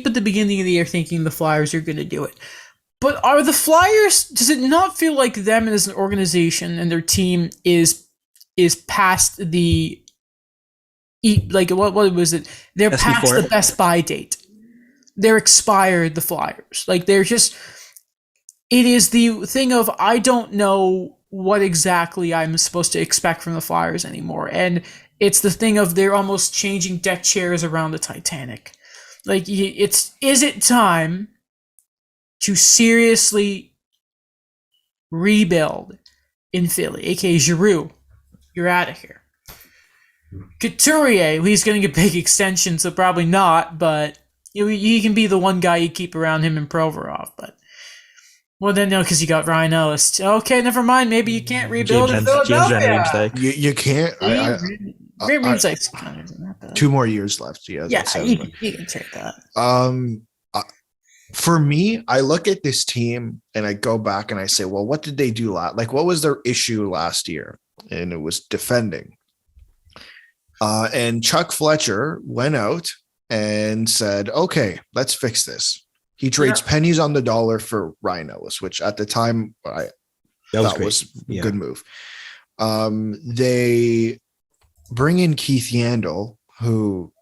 at the beginning of the year thinking the Flyers are going to do it. But are the Flyers? Does it not feel like them as an organization and their team is past the? What was it? They're past the best buy date. They're expired, the Flyers. Like they're just. It is the thing of I don't know what exactly I'm supposed to expect from the Flyers anymore, and it's the thing of they're almost changing deck chairs around the Titanic. Like is it time to seriously rebuild in Philly, aka Giroux? You're out of here. Couturier, he's going to get big extension, so probably not, but he can be the one guy you keep around him and Provorov. But well, then no, because you got Ryan Ellis. Okay, never mind. Maybe you can't rebuild in Philadelphia. You can't. Reed's like 2 more years left. Yeah, you can take that. For me, I look at this team and I go back and I say, well, what did they do last? Like, what was their issue last year? And it was defending. And Chuck Fletcher went out and said, okay, let's fix this. He trades pennies on the dollar for Ryan Ellis, which at the time I thought was a good move. They bring in Keith Yandel, who,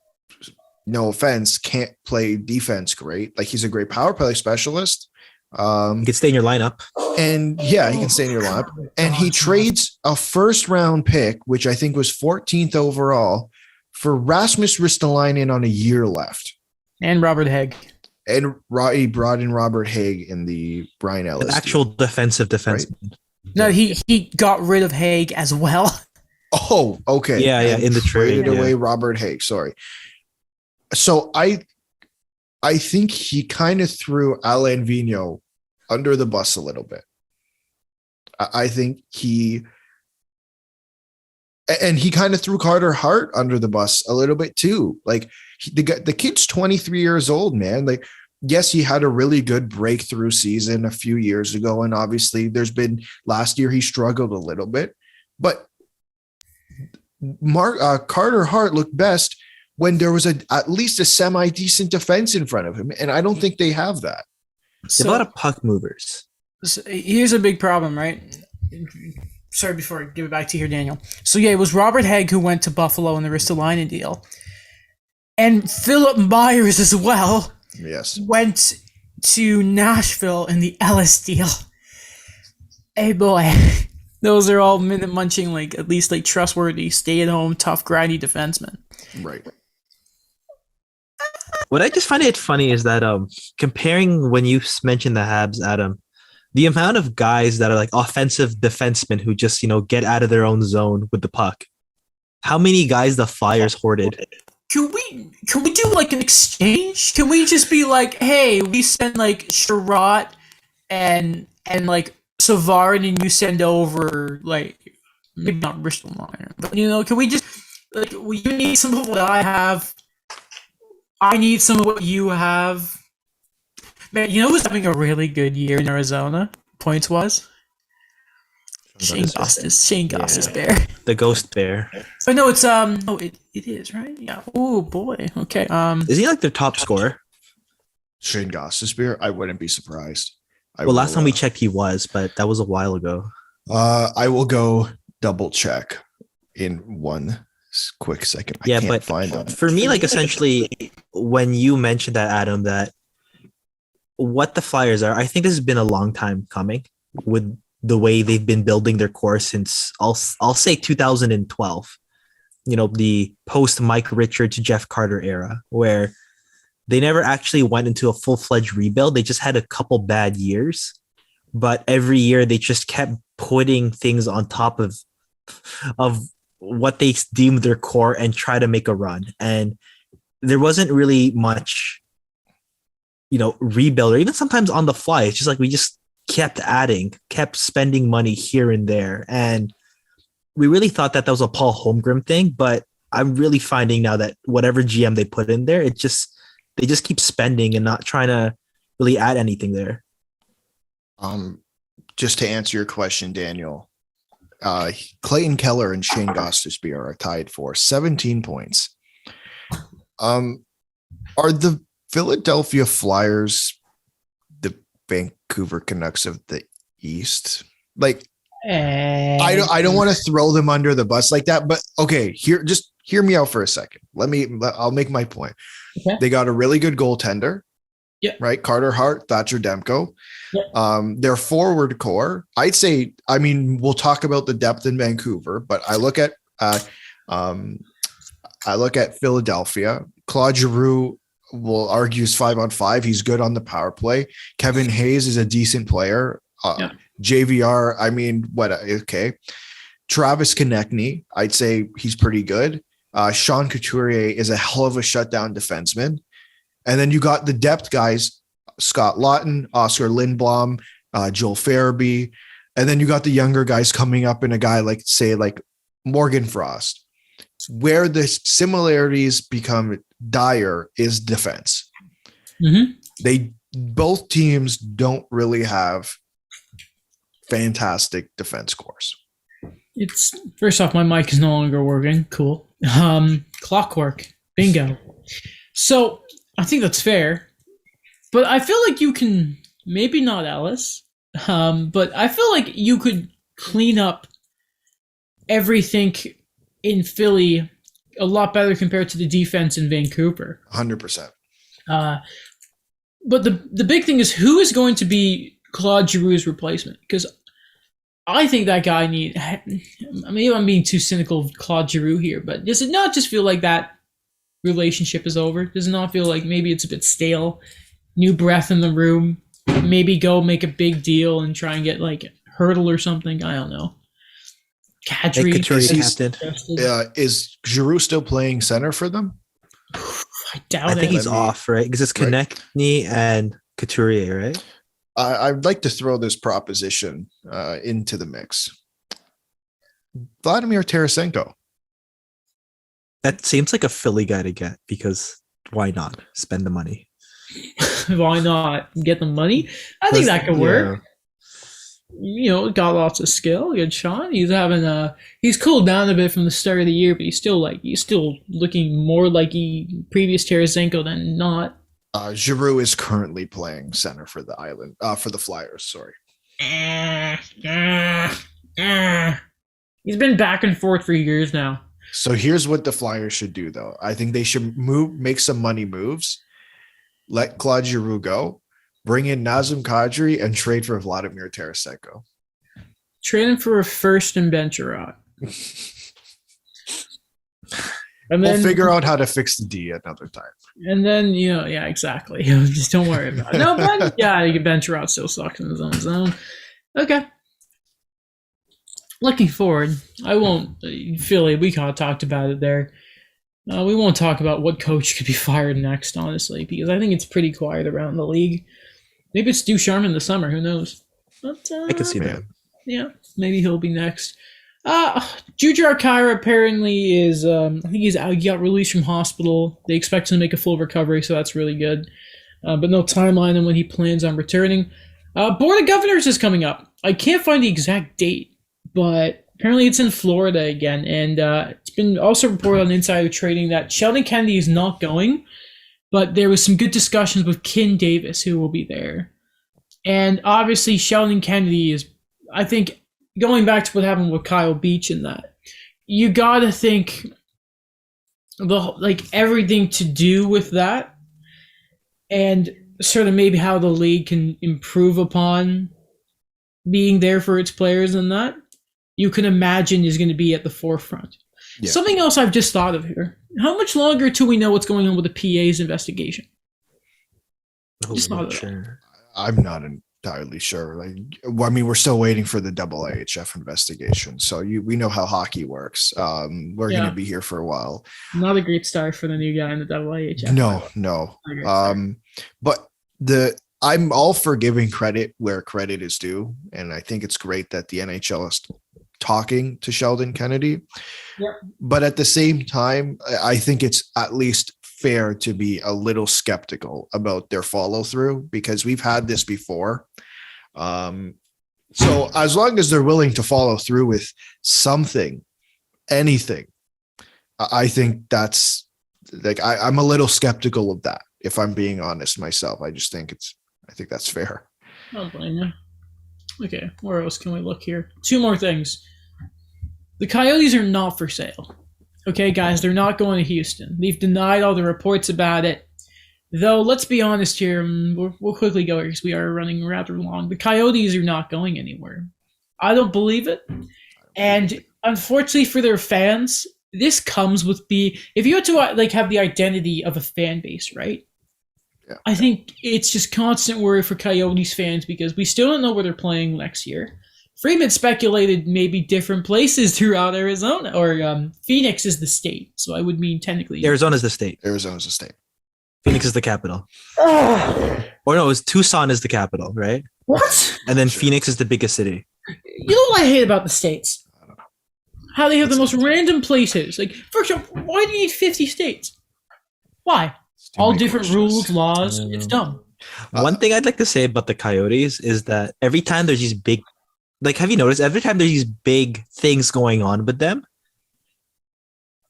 no offense, can't play defense great. Like, he's a great power play specialist. He can stay in your lineup. And yeah, he can stay in your lineup. And he trades a first round pick, which I think was 14th overall, for Rasmus Ristolainen on a year left. And Robert Haig. And he brought in Robert Haig in the Brian Ellis. An actual defensive defenseman. Right? No, he got rid of Haig as well. Oh, okay. Yeah, in the trade. Traded away Robert Haig. Sorry. So I think he kind of threw Alain Vigneault under the bus a little bit. I think he kind of threw Carter Hart under the bus a little bit too. Like, the kid's 23 years old, man. Like, yes, he had a really good breakthrough season a few years ago. And obviously last year he struggled a little bit, but Carter Hart looked best when there was at least a semi-decent defense in front of him. And I don't think they have that. They have a lot of puck movers. So here's a big problem, right? Sorry, before I give it back to you here, Daniel. So yeah, it was Robert Haig who went to Buffalo in the Ristolainen deal. And Philip Myers as well. Yes. Went to Nashville in the Ellis deal. Hey boy. Those are all minute munching, like, at least like trustworthy, stay at home, tough, grindy defensemen. Right. What I just find it funny is that comparing when you mentioned the Habs, Adam, the amount of guys that are like offensive defensemen who just, get out of their own zone with the puck. How many guys the Flyers hoarded? Can we do like an exchange? Can we just be like, hey, we send like Sherratt and like Savarin, and you send over like, maybe not Ristolainen, but can we just, like, you need some of what I have, I need some of what you have. Man, who's having a really good year in Arizona, points wise? Shane Goss's bear. The ghost bear. Oh no, it's it is, right? Yeah. Oh boy. Okay. Is he like their top scorer? Shane Goss's bear? I wouldn't be surprised. Last time we checked he was, but that was a while ago. I will go double check in one quick second. I can't find them. For me, like, essentially, when you mentioned that, Adam, that what the Flyers are, I think this has been a long time coming with the way they've been building their core since I'll say 2012. The post Mike Richards, Jeff Carter era, where they never actually went into a full-fledged rebuild. They just had a couple bad years, but every year they just kept putting things on top of what they deemed their core and try to make a run. And there wasn't really much, rebuild, or even sometimes on the fly. It's just like we just kept spending money here and there. And we really thought that was a Paul Holmgren thing, but I'm really finding now that whatever GM they put in there, they just keep spending and not trying to really add anything there. Just to answer your question, Daniel, Clayton Keller and Shane Gostisbehere are tied for 17 points. Are the Philadelphia Flyers the Vancouver Canucks of the East? Like, I don't want to throw them under the bus like that, but okay, just hear me out for a second. I'll make my point. Okay. They got a really good goaltender. Yeah. Right. Carter Hart, Thatcher Demko. Yeah. Their forward core, I'd say, we'll talk about the depth in Vancouver, but I look at Philadelphia. Claude Giroux will argue is 5-on-5. He's good on the power play. Kevin Hayes is a decent player. JVR, okay. Travis Konechny, I'd say he's pretty good. Sean Couturier is a hell of a shutdown defenseman. And then you got the depth guys, Scott Lawton, Oscar Lindblom, Joel Farabee. And then you got the younger guys coming up in a guy like Morgan Frost. Where the similarities become dire is defense. Mm-hmm. both teams don't really have fantastic defense cores. It's first off, my mic is no longer working. Cool. Clockwork. Bingo. So I think that's fair. But I feel like you can, maybe not Ellis, but I feel like you could clean up everything in Philly a lot better compared to the defense in Vancouver. 100%. But the big thing is, who is going to be Claude Giroux's replacement? Because I think that guy maybe I'm being too cynical of Claude Giroux here, but does it not just feel like that relationship is over? Does it not feel like maybe it's a bit stale? New breath in the room. Maybe go make a big deal and try and get like Hurdle or something. I don't know. Kadri. Is Giroux still playing center for them? I doubt it. I think he's off, right? Because it's Konechny and Couturier, right? I'd like to throw this proposition into the mix. Vladimir Tarasenko. That seems like a Philly guy to get, because why not spend the money? Why not get the money? I think that could work. You know, got lots of skill. Good shot. He's cooled down a bit from the start of the year, but he's still looking more like previous Tarasenko than not. Giroux is currently playing center for the Flyers. Sorry. He's been back and forth for years now. So here's what the Flyers should do, though. I think they should make some money moves, let Claude Giroux go, bring in Nazem Kadri, and trade for Vladimir Tarasenko. Trade him for a first and Bencherot. And then we'll figure out how to fix the D another time. And then, exactly. Just don't worry about it. No, but Bencherot still sucks in his own zone. Okay. Looking forward, I won't, Philly, we kind of talked about it there. We won't talk about what coach could be fired next, honestly, because I think it's pretty quiet around the league. Maybe it's Ducharme in the summer, who knows? But, I can see that. Yeah, maybe he'll be next. Jujhar Khaira apparently is, I think he got released from hospital. They expect him to make a full recovery, so that's really good. But no timeline on when he plans on returning. Board of Governors is coming up. I can't find the exact date, but apparently it's in Florida again. And it's been also reported on Insider Trading that Sheldon Kennedy is not going, but there was some good discussions with Ken Davis, who will be there. And obviously Sheldon Kennedy is, I think, going back to what happened with Kyle Beach and that, you got to think everything to do with that and sort of maybe how the league can improve upon being there for its players and that, you can imagine is going to be at the forefront. Yeah. Something else I've just thought of here. How much longer till we know what's going on with the PA's investigation? I'm not entirely sure. We're still waiting for the AAHF investigation, so we know how hockey works. We're going to be here for a while. Not a great start for the new guy in the AAHF. No. But I'm all for giving credit where credit is due, and I think it's great that the NHL is talking to Sheldon Kennedy. Yep. But at the same time, I think it's at least fair to be a little skeptical about their follow through, because we've had this before. So as long as they're willing to follow through with something, anything, I think that's I'm a little skeptical of that. If I'm being honest myself, I think that's fair. I don't blame you. Okay, where else can we look here? Two more things. The Coyotes are not for sale. Okay, guys, they're not going to Houston. They've denied all the reports about it. Though, let's be honest here. We'll quickly go because we are running rather long. The Coyotes are not going anywhere. I don't believe it. And unfortunately for their fans, this comes with if you had to have the identity of a fan base, right? Yeah. I think it's just constant worry for Coyotes fans because we still don't know where they're playing next year. Freeman speculated maybe different places throughout Arizona, or Phoenix is the state, so I would mean technically. Arizona's the state. Phoenix is the capital. Or no, Tucson is the capital, right? What? And then Phoenix is the biggest city. You know what I hate about the states? I don't know. How they have the most random places. First of all, why do you need 50 states? Why? All different rules, laws. It's dumb. One thing I'd like to say about the Coyotes is that every time there's these big, like, have you noticed? Every time there's these big things going on with them,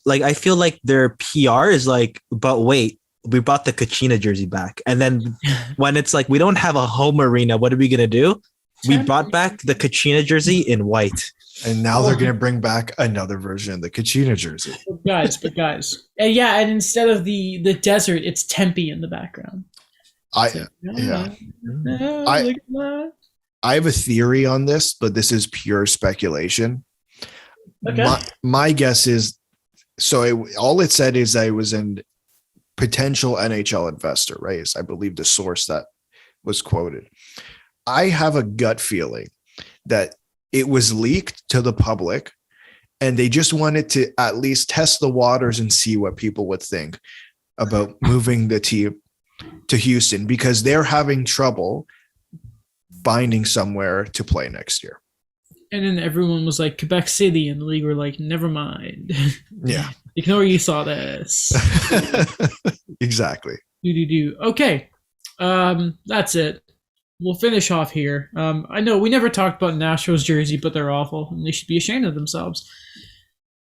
like I feel like their PR is like, but wait, we brought the Kachina jersey back, and then when it's like we don't have a home arena, what are we gonna do? We brought back the Kachina jersey in white. And now they're going to bring back another version of the Kachina jersey. But guys. Yeah, and instead of the desert, it's Tempe in the background. I have a theory on this, but this is pure speculation. Okay. My guess is, all it said is I was a potential NHL investor, right? Is I believe the source that was quoted. I have a gut feeling that it was leaked to the public and they just wanted to at least test the waters and see what people would think about moving the team to Houston, because they're having trouble finding somewhere to play next year. And then everyone was like, Quebec City, and the league were like, never mind. Yeah. Ignore you saw this. Exactly. Okay. That's it. We'll finish off here. I know we never talked about Nashville's jersey, but they're awful, and they should be ashamed of themselves.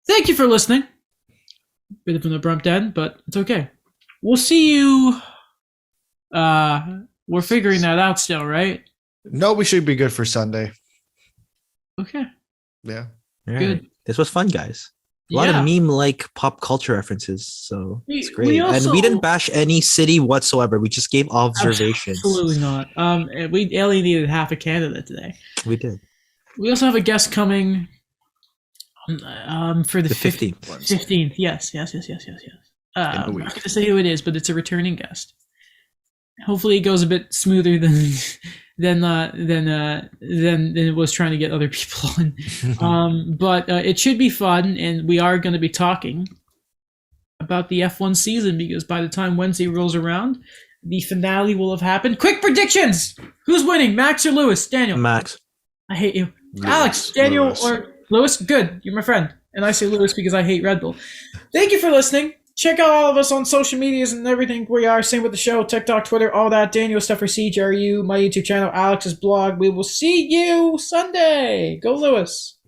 Thank you for listening. Bit of an abrupt end, but it's okay. We'll see you. We're figuring that out still, right? No, we should be good for Sunday. Okay. Yeah. Good. This was fun, guys. A lot of meme-like pop culture references, so it's great. And we didn't bash any city whatsoever. We just gave observations. Absolutely not. We alienated half of Canada today. We did. We also have a guest coming for the 15th. 15th. Yes. I'm not going to say who it is, but it's a returning guest. Hopefully it goes a bit smoother than it was trying to get other people on. But it should be fun, and we are going to be talking about the F1 season, because by the time Wednesday rolls around, the finale will have happened. Quick predictions! Who's winning, Max or Lewis? Daniel. Max. I hate you. Alex, Daniel, or Lewis? Good. You're my friend. And I say Lewis because I hate Red Bull. Thank you for listening. Check out all of us on social medias and everything we are. Same with the show, TikTok, Twitter, all that. Daniel stuff for CJRU, my YouTube channel, Alex's blog. We will see you Sunday. Go Lewis.